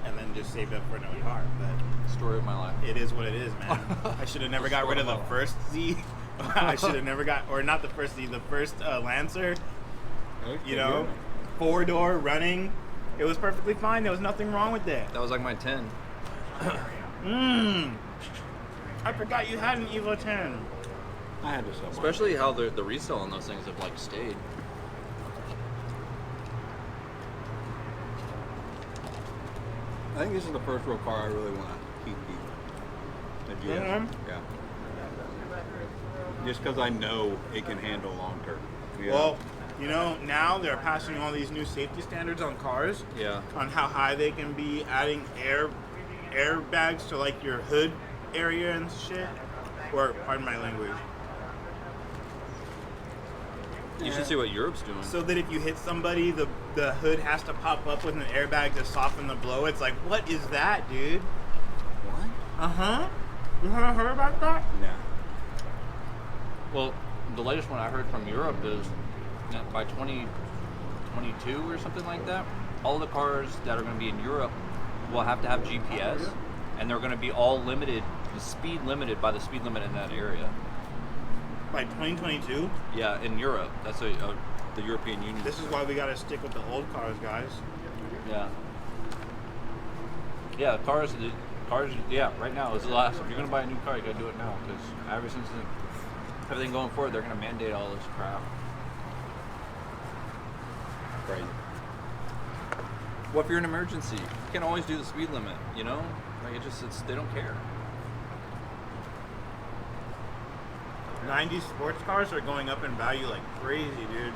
and then just saved up for another car. But Story of my life. it is what it is, man. I should have never got rid of the first Z. I should have never got, or not the first Z, the first Lancer. You know, 4-door running. It was perfectly fine. There was nothing wrong with it. That was like my 10. I forgot you had an Evo 10. I had to sell mine. Especially how the resale on those things have like stayed. I think this is the first real car I really want to keep. The GS. Mhm. Yeah. Just because I know it can handle long term. Yeah. Well, you know, now they're passing all these new safety standards on cars. Yeah. On how high they can be, adding airbags to like your hood area and shit. Or pardon my language. You should see what Europe's doing. So that if you hit somebody, the hood has to pop up with an airbag to soften the blow. It's like, what is that, dude? what? Uh-huh. You haven't heard about that? Nah. Well, the latest one I heard from Europe is that by 2022 or something like that, all the cars that are going to be in Europe will have to have GPS, and they're going to be all limited, the speed limited by the speed limit in that area. By 2022? Yeah, in Europe. That's the European Union. This is why we gotta stick with the old cars, guys. Yeah. Yeah, cars. Yeah, right now is the last. If you're gonna buy a new car, you gotta do it now because ever since everything going forward, they're gonna mandate all this crap. Crazy. What if you're in an emergency? You can always do the speed limit. You know, like it's they don't care. 90s sports cars are going up in value like crazy, dude.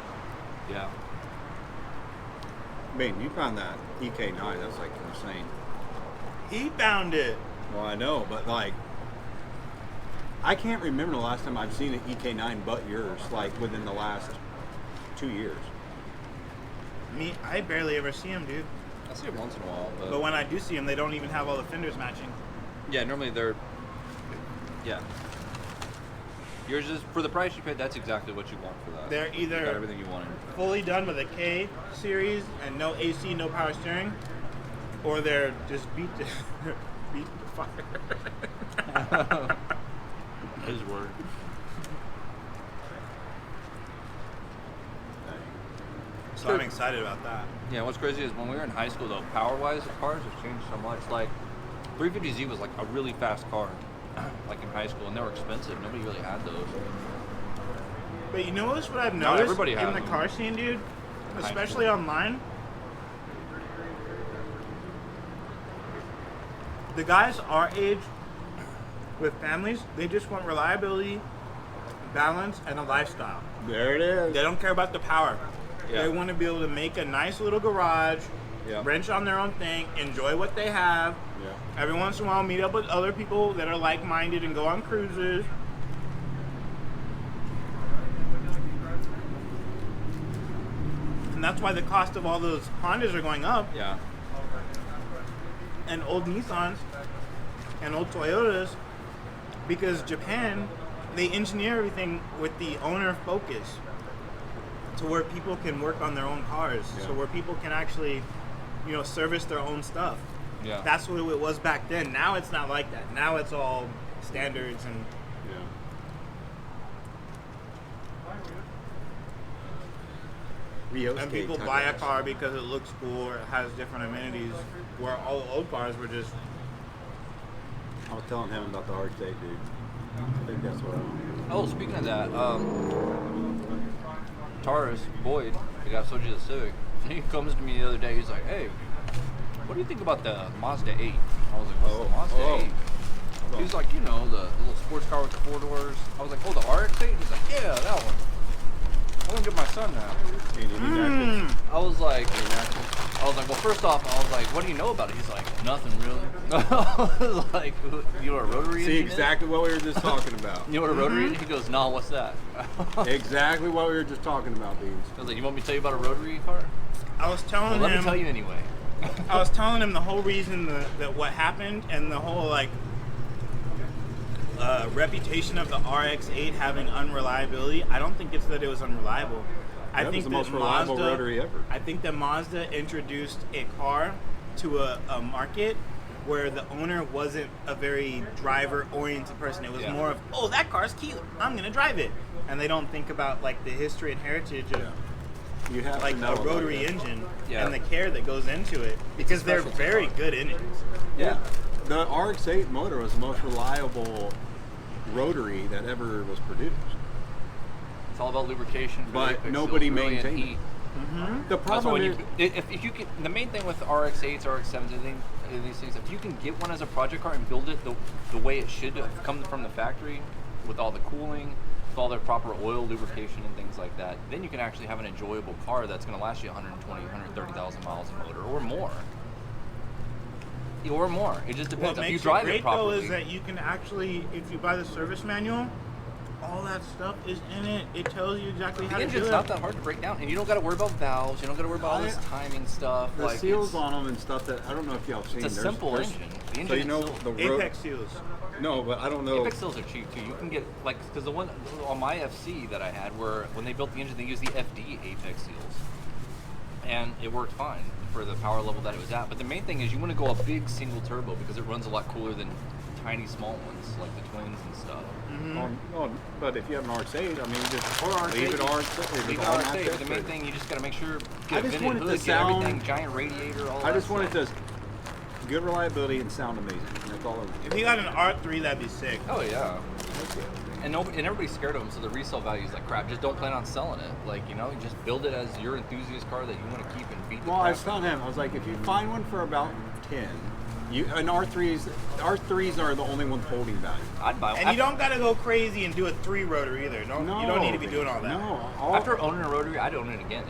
Yeah. Man, you found that EK9. That's like insane. He found it. Well, I know, but like, I can't remember the last time I've seen an EK9 but yours, like within the last 2 years. I barely ever see him, dude. I see it once in a while, but But when I do see him, they don't even have all the fenders matching. yeah, normally they're. Yeah. Yours is for the price you paid. That's exactly what you want for that. They're You got either everything you wanted. fully done with a K series and no AC, no power steering, or they're just beat to fire. His word. So I'm excited about that. Yeah, what's crazy is when we were in high school, though, power-wise, the cars have changed so much. Like, 350Z was like a really fast car, like in high school, and they were expensive. Nobody really had those. But you know what I've Not noticed everybody in has the them. car scene, dude? High Especially online? The guys our age with families, they just want reliability, balance, and a lifestyle. There it is. They don't care about the power. Yeah. They want to be able to make a nice little garage, Yeah. wrench on their own thing, enjoy what they have. Yeah. Every once in a while, meet up with other people that are like-minded and go on cruises. And that's why the cost of all those Hondas are going up, Yeah. and old Nissans and old Toyotas, because Japan, they engineer everything with the owner focus to where people can work on their own cars, Yeah. so where people can actually, service their own stuff. Yeah. That's what it was back then. Now it's not like that. Now it's all standards and Yeah. and people buy a car because it looks cool or it has different amenities. Where all the old cars were just I was telling him about the RX-8, dude. I think that's what I want. Oh, speaking of that, Taurus, Boyd, the guy who sold you the Civic, he comes to me the other day, he's like, hey, what do you think about the Mazda 8? I was like, what's the Mazda 8? He's like, the little sports car with the 4 doors. I was like, oh, the RX-8? He's like, yeah, that one. I'm gonna get my son now. I was like, well, first off, I was like, what do you know about it? He's like, nothing really. I was like, you know what a rotary See, engine is? exactly what we were just talking about. You know what a rotary is? He goes, no, what's that? Exactly what we were just talking about, Beans. I was like, you want me to tell you about a rotary car? I was telling Well, let him. me tell you anyway. I was telling him the whole reason that what happened and the whole reputation of the RX-8 having unreliability. I don't think it's that it was unreliable. I That think was the most reliable rotary ever. I think that Mazda introduced a car to a market where the owner wasn't a very driver-oriented person. It was Yeah. more of, oh, that car's cute, I'm gonna drive it, and they don't think about the history and heritage of You have to know a about rotary that. engine Yeah. and the care that goes into it because they're specialty very car. good engines. Yeah. The RX-8 motor was the most reliable rotary that ever was produced. It's all about lubrication. But really quick, nobody so really maintained heat. it. The That's why problem when is, if you can, the main thing with RX-8s, RX-7s, these things, if you can get one as a project car and build it the way it should come from the factory, with all the cooling, with all the proper oil lubrication and things like that, then you can actually have an enjoyable car that's going to last you 120, 130,000 miles a motor or more. Or more. It just depends. What If you makes drive it great it properly. though is that you can actually, if you buy the service manual, all that stuff is in it. It tells you exactly how the to do engine's it. not that hard to break down, and you don't got to worry about valves. You don't got to worry about all this timing stuff. the like seals it's, on them and stuff that I don't know if y'all have seen. It's a There's- simple there's- engine. The So engine you know itself- the Apex seals. No, but I don't know. Apex seals are cheap too. You can get because the one on my FC that I had, where when they built the engine, they used the FD Apex seals, and it worked fine for the power level that it was at. But the main thing is you want to go a big single turbo because it runs a lot cooler than tiny small ones like the twins and stuff. But if you have an RX-8, I mean, just Or RX-8, leave it RX-8. Leave it RX-8, but the main thing you just got to make sure I get a just vented want it to hood, get sound- everything, giant radiator, all I that just want it stuff. to good reliability and sound amazing. That's all. If you got an R3, that'd be sick. Oh yeah. And everybody's scared of them, so the resale value is like crap. Just don't plan on selling it. You just build it as your enthusiast car that you want to keep and beat the Well, I was crap out telling him, I was like, if you find one for about 10, and R3s are the only ones holding value. I'd buy one. And you don't gotta go crazy and do a 3 rotor either. You don't need to be doing all that. No, After owning a rotary, I'd own it again.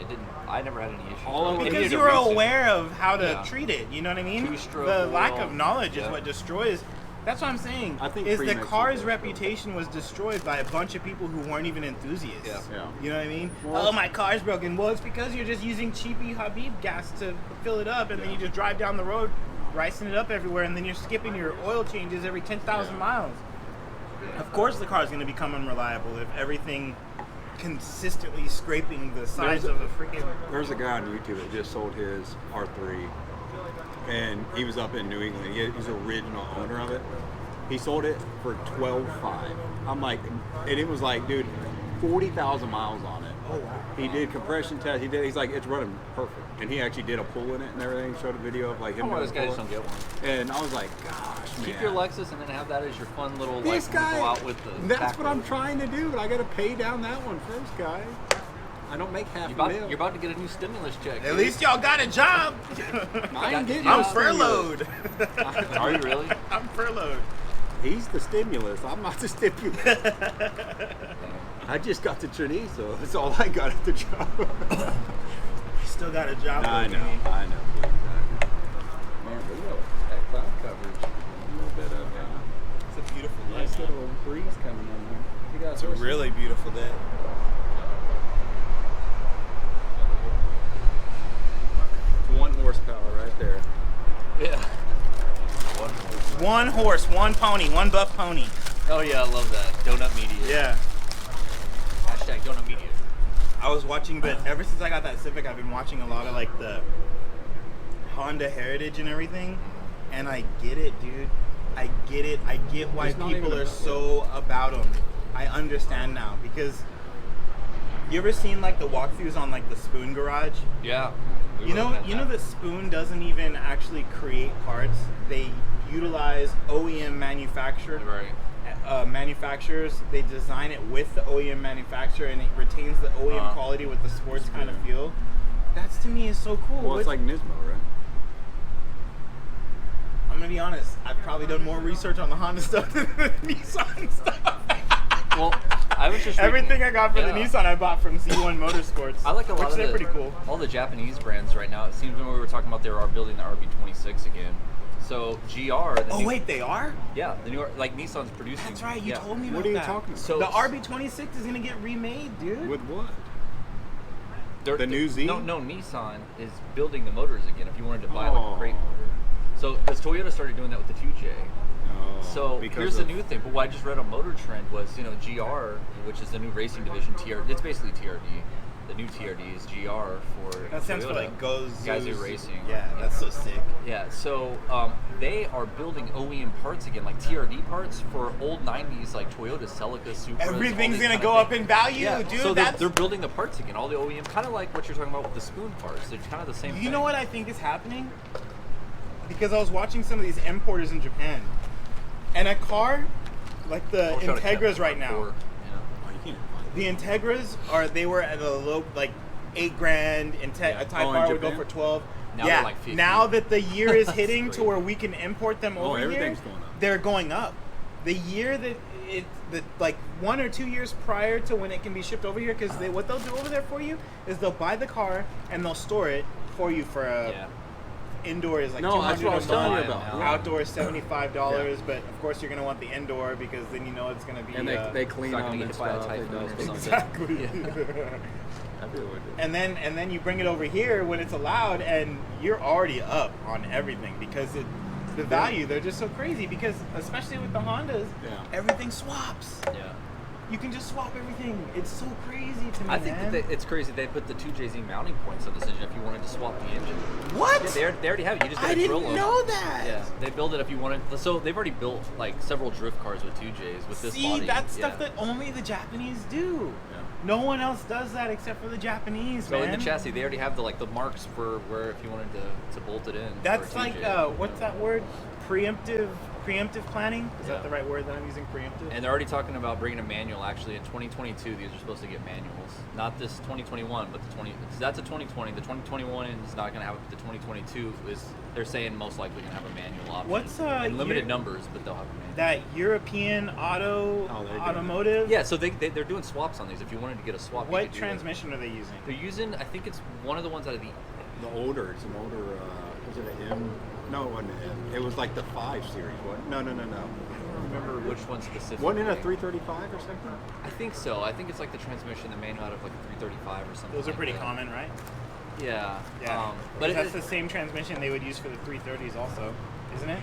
I never had any issues. All of It it- Because needed you a were resale. aware of how to Yeah. treat it. You know what I mean? Two-stroke The lack oil. of knowledge is Yeah. what destroys. That's what I'm saying. I think is the premix car's is the- reputation was destroyed by a bunch of people who weren't even enthusiasts. Yeah. Yeah. You know what I mean? Well- Oh, my car's broken. Well, it's because you're just using cheapy Habib gas to fill it up, and then you just drive down the road, ricing it up everywhere, and then you're skipping your oil changes every 10,000 miles. Of course, the car is going to become unreliable if everything consistently scraping the sides of a freaking. There's a guy on YouTube that just sold his R3, and he was up in New England. He's the original owner of it. He sold it for $12,500. I'm like, and it was like, dude, 40,000 miles on it. Oh wow! He did compression tests. He's like, it's running perfect. And he actually did a pull in it and everything. Showed a video of like him. Those doing a guys pull. don't get one. And I was like, gosh, man. Keep your Lexus and then have that as your fun little This like guy, go out with the. that's back what I'm road. trying to do, but I got to pay down that one first, guy. I don't make half You're about to get a new stimulus check. At least y'all got a job. I'm getting I'm no stimulus. furloughed. Are you really? I'm furloughed. He's the stimulus. I'm not the stimulus. I just got the chorizo. That's all I got at the job. Still got a job. I know. Louis. I know. Man, look at that cloud coverage. A little bit of It's a beautiful day. nice little breeze coming in there. You got It's a really beautiful day. one horsepower right there. Yeah. One horse, one pony, one buff pony. Oh yeah, I love that. Donut Media. Yeah. Hashtag Donut Media. I was watching, but ever since I got that Civic, I've been watching a lot of like the Honda Heritage and everything, and I get it, dude. I get it. I get why It's not people even are about- so about them. I understand now because you ever seen like the walkthroughs on like the Spoon Garage? Yeah. We You were know, looking at you know that. that Spoon doesn't even actually create parts. They utilize OEM manufactured Right. manufacturers. They design it with the OEM manufacturer, and it retains the OEM quality with the sports kind of feel. That's to me is so cool. Well, it's What's- like Nismo, right? I'm gonna be honest. I've probably done more research on the Honda stuff than the Nissan stuff. Well, I was just reading- Everything I got for the yeah. Nissan, I bought from Z1 Motorsports. I like a lot which of they're the, pretty cool. all the Japanese brands right now. It seems when we were talking about they are building the RB26 again. So GR. The Oh new, wait, they are? Yeah, the new like Nissan's producing. That's right. You yeah. told me about What are you that. talking about? So The RB26 is gonna get remade, dude. With what? They're- The new Z? No, Nissan is building the motors again. If you wanted to buy like Oh. a crate motor. So because Toyota started doing that with the 2J. Oh, So because here's the of- new thing. But what I just read on Motor Trend was, GR, which is the new racing division. It's basically TRD. The new TRD is GR for That stands for Toyota. like Goes Gazoo Racing. Yeah, that's so sick. Yeah, so they are building OEM parts again, like TRD parts for old 90s, like Toyota, Celica, Supras. all Everything's these gonna kind go of up things. in value, Yeah, dude. so That's they're building the parts again, all the OEM, kind of like what you're talking about with the Spoon parts. They're kind of the same thing. You know what I think is happening? Because I was watching some of these importers in Japan, and a car like the I'll try to Integras catch right that now. for- yeah. Oh, you can't find The Integras they were at a low like $8,000. Yeah. A Type Oh, in R would go Japan? for 12. Now yeah. they're like 50. Now that the year is That's hitting to great. where we can import them Oh, over here, everything's going up. they're going up. The year that like 1 or 2 years prior to when it can be shipped over here, because what they'll do over there for you is they'll buy the car and they'll store it for you for a. Yeah. Indoor is like No, that's what I was $200 telling you a about. month. Yeah. Outdoor is $75, but of course you're gonna want the indoor because then you know it's gonna be. And they clean not gonna them get and hit by a stuff. They typhoon do. or something. exactly. I feel like it. and then you bring it over here when it's allowed, and you're already up on everything because the value they're just so crazy because especially with the Hondas, Yeah. everything swaps. Yeah. You can just swap everything. It's so crazy to me, I think man. that it's crazy they put the 2JZ mounting points on this engine if you wanted to swap the engine. What? Yeah, they already have it. You just got I to drill didn't them. know that. Yeah, they build it if you wanted. So they've already built like several drift cars with 2Js with this See, body. that's stuff yeah. that only the Japanese do. Yeah. No one else does that except for the Japanese, So man. in the chassis, they already have the marks for where if you wanted to bolt it in. That's for a like 2J. what's that word? Preemptive planning? Is Yeah. that the right word that I'm using? Preemptive. And they're already talking about bringing a manual. Actually, in 2022, these are supposed to get manuals. Not this 2021, but the 20. That's a 2020. The 2021 is not going to have it. The 2022 is. They're saying most likely going to have a manual option. What's, in limited your- numbers, but they'll have a manual. that European Oh, they're doing automotive. Yeah, so they're doing swaps on these. If you wanted to get a swap, you What could do that. transmission are they using? They're using. I think it's one of the ones out of the. The older, it's an older, was it an M? No, it wasn't an M. It was like the 5 series, wasn't it? No. I don't remember which one specifically. Wasn't it a 335 or something? I think so. I think it's like the transmission, the manual out of like a 335 or something. Those are like pretty that. common, right? Yeah. Yeah. But that's it, the same transmission they would use for the 330s, also, isn't it?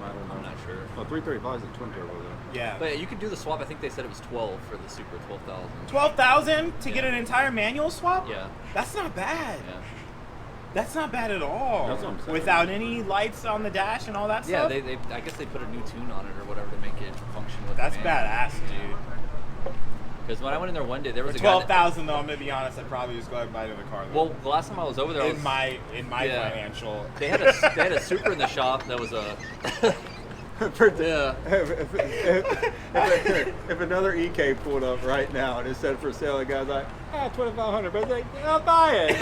I don't know. I'm not sure. Well, 335 is a twin turbo though. Yeah. But you could do the swap. I think they said it was 12 for the Super 12,000. 12,000 to get Yeah. an entire manual swap? Yeah. That's not bad. Yeah. That's not bad at all. That's what I'm saying. Without any lights on the dash and all that Yeah, stuff? they I guess they put a new tune on it or whatever to make it function with That's the manual. badass, dude. Because when I went in there one day, there was For a guy. 12,000 though, I'm gonna be honest, I'd probably just go ahead and buy another car. Though. Well, the last time I was over there, I was, in my yeah. financial. they had a Super in the shop that was a. Yeah. If another EK pulled up right now and it said for sale, the guy's like, 2,500, but like, I'll buy it.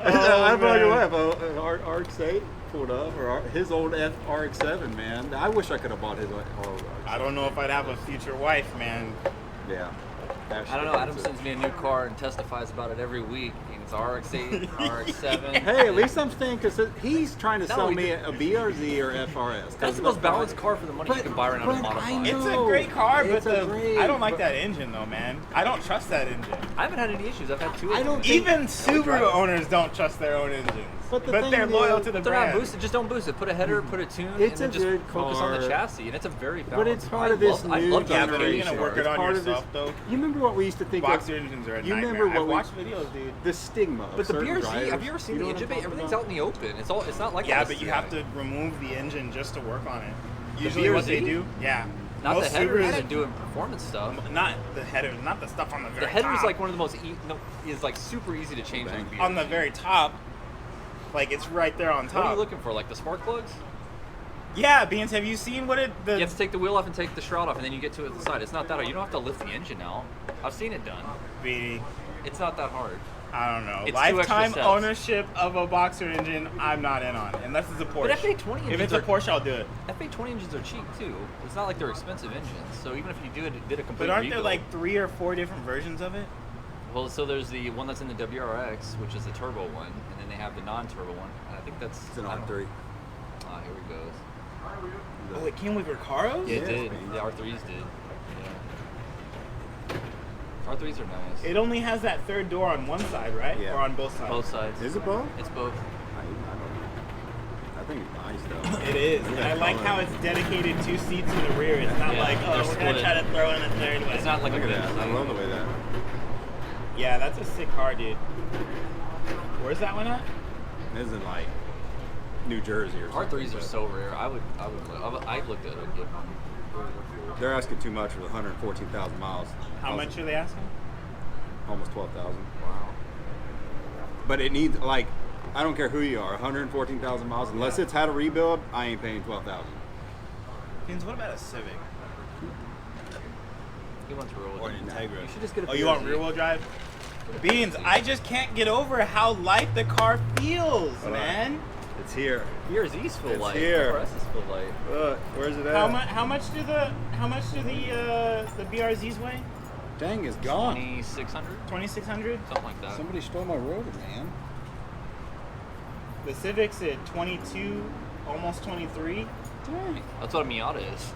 I'm not gonna lie, if an RX-8 pulled up, or his old RX-7, man, I wish I could have bought his old RX-7. I don't know if I'd have a future wife, man. Yeah. I don't know. Adam sends me a new car and testifies about it every week. It's RX-8, RX-7. Hey, at least I'm staying, because he's trying to No, sell he me did- a BRZ or FRS. That's the most balanced car for the money you can buy right now to but modify. I know. It's a great car, but It's a great- I don't like but- that engine though, man. I don't trust that engine. I haven't had any issues. I've had two. Of I them. don't think- Even drive Subaru it. owners don't trust their own engines. But the But thing they're loyal is- to the If they're not brand. boosted, just don't boost it. Put a header, put a tune, It's and a then just good focus on the car. chassis. And it's a very balanced. But it's part I of this love, I new love Yeah, that but are you generation. gonna work it It's on part of yourself this- though? You remember what we used to think Boxer of? engines are a You nightmare. remember what I've we- watched videos, dude. The stigma of But the certain BRZ, drivers. have you ever seen You know the what engine I'm bay? talking Everything's about? out in the open. It's not like Yeah, the but you SCI. have to remove the engine just to work on it. The Usually what they BRZ? do, yeah. Not Most the headers Subarus- and doing performance stuff. Not the header, not the stuff on the very The header is top. like one of the most is like super easy to change on the BRZ. on the very top. Like it's right there on top. What are you looking for? Like the spark plugs? Yeah, Beans, have you seen what it the You have to take the wheel off and take the shroud off, and then you get to it at the side. It's not that hard. You don't have to lift the engine out. I've seen it done. Beanie, It's not that hard. I don't know. It's 2 extra Lifetime steps. ownership of a Boxer engine, I'm not in on. Unless it's a Porsche. But FA20 if engines it's a are- Porsche, I'll do it. FA20 engines are cheap too. It's not like they're expensive engines. So even if you did a complete But aren't there rebuild- like 3 or 4 different versions of it? Well, so there's the one that's in the WRX, which is the turbo one, and then they have the non-turbo one. And I think that's It's an I don't- R3. Ah, here we go. Oh, it came with Recaros? Yeah, it Yes, did. man. The R3s did. Yeah. R3s are nice. It only has that third door on one side, right? Yeah. Or on both sides? Both sides. Is it both? It's both. I think it's nice though. It is. Look at And I that like color. how it's dedicated 2 seats in the rear. It's not Yeah, like, oh, they're we're going to split. try to throw in a third one. It's not like Look a at big that. I thing. love the way that. Yeah, that's a sick car, dude. Where's that one at? This isn't like New Jersey or something. R3s are but so rare. I looked at it. They're asking too much for the 114,000 miles. How much are they asking? Almost 12,000. Wow. But it needs like, I don't care who you are, 114,000 miles. Unless it's had a rebuild, I ain't paying 12,000. Pins, what about a Civic? He wants rear wheel Or an drive. Integra? You should just get a Oh, you want BRZ. rear wheel drive? Beans, I just can't get over how light the car feels, Hold on. man. It's here. BRZ's full It's light. here. The rest is full light. Look, where's it at? How much do the BRZs weigh? Dang, it's gone. 2600, 2600. something like that. Somebody stole my rotor, man. The Civic's at 22, almost 23. Dang. That's what a Miata is.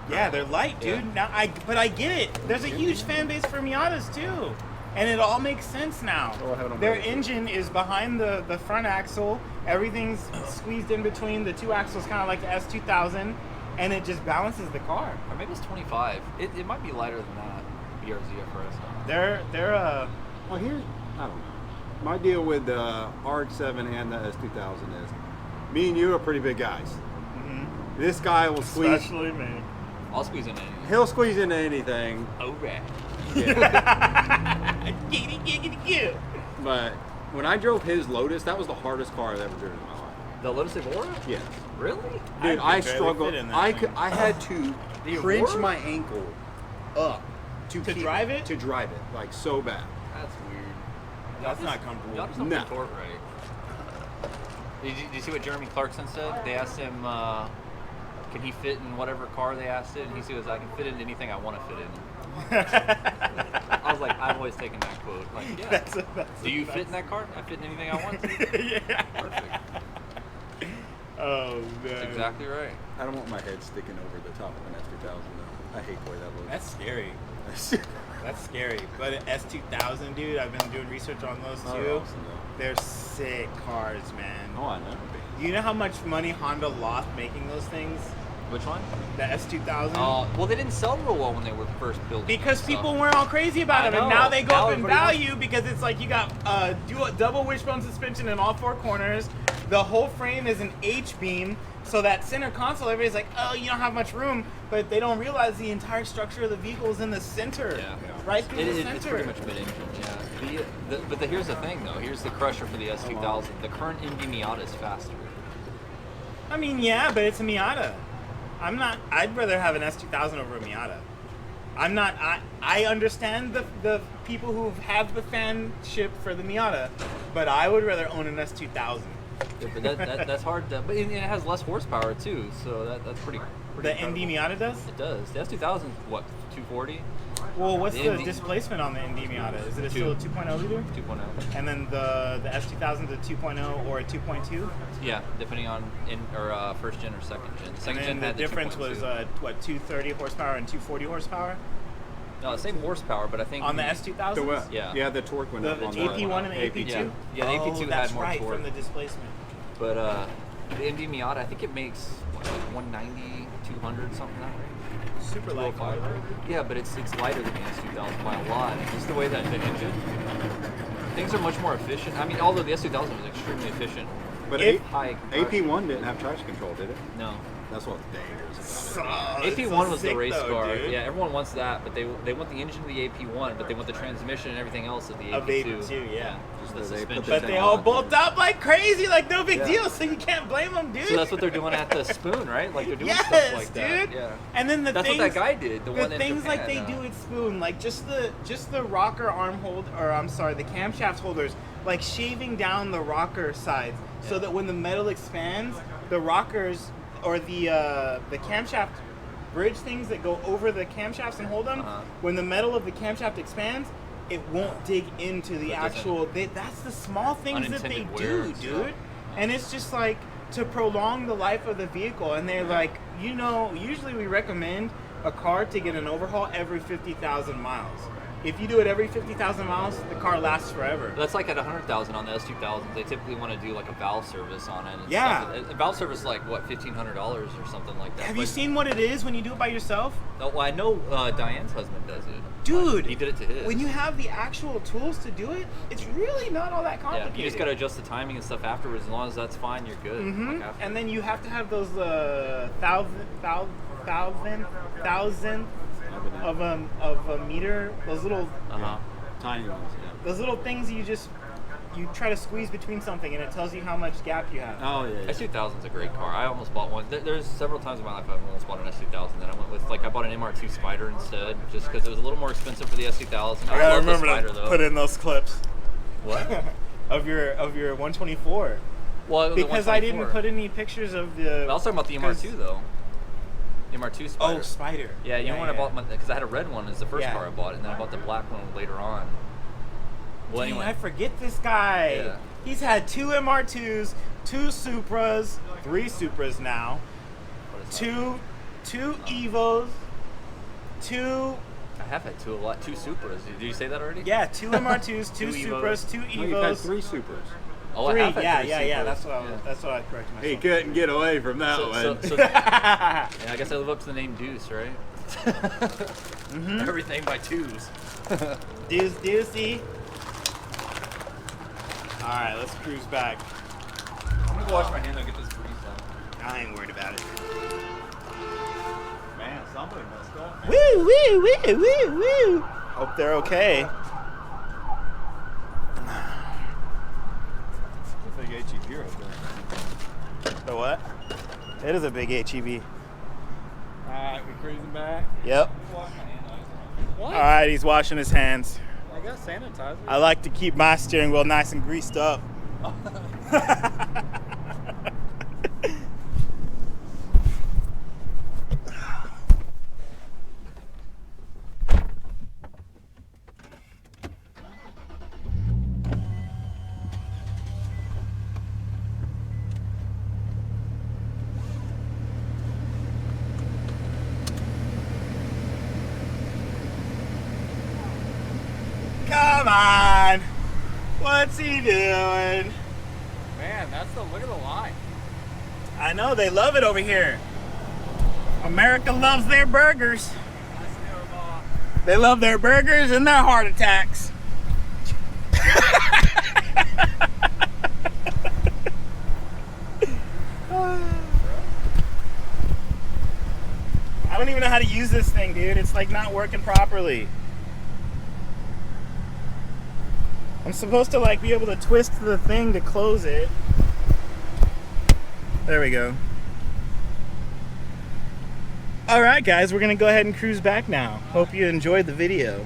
Yeah, they're light, dude. Yeah. But I get it. There's a huge fan base for Miatas too, and it all makes sense now. Go ahead on Their that. engine is behind the front axle. Everything's squeezed in between the 2 axles, kind of like the S2000, and it just balances the car. Or maybe it's 25. It might be lighter than that. BRZ FRS. They're Well, here's, I don't know. My deal with the RX-7 and the S2000 is, me and you are pretty big guys. This guy will squeeze. especially me. I'll squeeze in anything. He'll squeeze into anything. Alright. Yeah. Giggity, giggity, gig. But when I drove his Lotus, that was the hardest car I've ever driven in my life. The Lotus Evora? Yes. Really? Dude, I I could barely struggled. fit in that I thing. could. I had to The cringe Evora? my ankle up to drive it? To drive it, like so bad. That's weird. That's not comfortable. Y'all just don't No. put torque right. Did you see what Jeremy Clarkson said? They asked him, can he fit in whatever car they asked it? And he says, I can fit in anything I want to fit in. I was like, I've always taken that quote. Like, yeah. That's Do you fit in that car? I fit in anything I want to. yeah. Perfect. Oh man. That's exactly right. I don't want my head sticking over the top of an S2000 though. I hate the way that looks. That's scary. That's scary. But an S2000, dude, I've been doing research on those They're too. awesome, though. They're sick cars, man. Oh, I know. Do you know how much money Honda lost making those things? Which one? The S2000? Well, they didn't sell real well when they were first built. Because people weren't all crazy about I them, and know. now they go Now up in everybody value because it's like you got double wishbone suspension in all four corners. The whole frame is an H-beam, so that center console, everybody's like, oh, you don't have much room, but they don't realize the entire structure of the vehicle is in the center, Yeah. right through the It's center. pretty much mid-engine, yeah. But here's the thing, though. Here's the crusher for the S2000. The current Indy Miata is faster. I mean, yeah, but it's a Miata. I'd rather have an S2000 over a Miata. I understand the people who have the fanship for the Miata, but I would rather own an S2000. Yeah, but that's hard to. But it has less horsepower too, so that's pretty. The Indy incredible. Miata does? It does. The S2000 what 240, Well, what's The the Indy- displacement on the Indy Miata? Is it still a 2.0 liter? 2.0. And then the S2000 is a 2.0 or a 2.2? Yeah, depending on first gen or second gen. Second And gen then the had difference 2.2. was, 230 horsepower and 240 horsepower No, the same horsepower, but I think on the S2000? The what? Yeah. Yeah, the torque went The up on AP1 and the AP2? Yeah. Yeah, the AP2 had that's more right, torque. from the displacement. But the Indy Miata, I think it makes what, like 190, 200, something that way. Super light car. 205. Yeah, but it's lighter than the S2000 by a lot. Just the way that the engine, things are much more efficient. I mean, although the S2000 was extremely efficient. But If- high compression. AP1 didn't have traction control, did it? No. That's what's dangerous about AP1 was the sick race though, car. dude. Yeah, everyone wants that, but they want the engine of the AP1, but they want the transmission and everything else of the Of the AP2. AP2, yeah. Just So the they put suspension. the But they all technology. bolt up like crazy, like no big Yeah. deal, so you can't blame them, dude. So that's what they're doing at the Spoon, right? Like they're doing yes, stuff like that. dude. Yeah. And then That's what that guy did. The one in things like Japan, they do at Spoon, like just the rocker arm hold, or I'm sorry, the camshaft holders, like shaving down the rocker sides, so Yeah. that when the metal expands, the rockers or the camshaft bridge things that go over the camshafts and hold them, Uh-huh. when the metal of the camshaft expands, it won't dig into the It doesn't- actual. That's the small things that they Unintended do, wear and dude. stuff. And it's just like to prolong the life of the vehicle. And they're like, usually we recommend a car to get an overhaul every 50,000 miles. If you do it every 50,000 miles, the car lasts forever. That's like at 100,000 on the S2000. They typically want to do like a valve service on it. And Yeah. stuff. A valve service is like what, $1,500 or something like that. Have you But- seen what it is when you do it by yourself? Oh, well, I know Diane's husband does it. Dude, he did it to his. When you have the actual tools to do it, it's really not all that yeah, complicated. you just gotta adjust the timing and stuff afterwards. As long as that's fine, you're good. Mhm. Like after- And then you have to have those thousandth of a meter. Those little uh-huh. Tiny ones, yeah. those little things you try to squeeze between something, and it tells you how much gap you have. Oh, yeah. S2000 is a great car. I almost bought one. There's several times in my life I've almost bought an S2000. Then I went with I bought an MR2 Spider instead, just because it was a little more expensive for the S2000. I love the Spider though. in those clips What? of your 124 Well, the because I didn't 124. put any pictures of the. I was talking about the MR2 though. The MR2 Spider. Oh, Spider. Yeah, you know when I bought because I had a red one as the first Yeah. car I bought, and then I bought the black one later on. Well, Dang, anyway, I forget this guy. Yeah. He's had 2 MR2s, 2 Supras, 3 Supras now, what is that? two Evos, 2 I have had two Supras. Did you say that already? 2 MR2s, 2 Two Evos. Supras, 2 No, you've had Evos. 3 Supers. Oh, 3, I have had yeah, three yeah, yeah. Supras. That's what Yeah. that's what I corrected myself. He couldn't get away from that So, one. yeah, I guess I live up to the name Deuce, right? Mm-hmm. Everything by twos. Deucey. All right, let's cruise back. I'm gonna go wash my hands and get this grease on. I ain't worried about it. Man, somebody messed up. Woo, woo, woo, woo, woo. Hope they're okay. Big HEV right there. The what? It is a big HEV. Alright, we cruising back. Yep. Wash my hands. All right, he's washing his hands. I got sanitizer. I like to keep my steering wheel nice and greased up. Come on. What's he doing? Man, look at the line. I know, they love it over here. America loves their burgers. They love their burgers and their heart attacks. I don't even know how to use this thing, dude. It's like not working properly. I'm supposed to like be able to twist the thing to close it. There we go. All right, guys, we're gonna go ahead and cruise back now. Hope you enjoyed the video.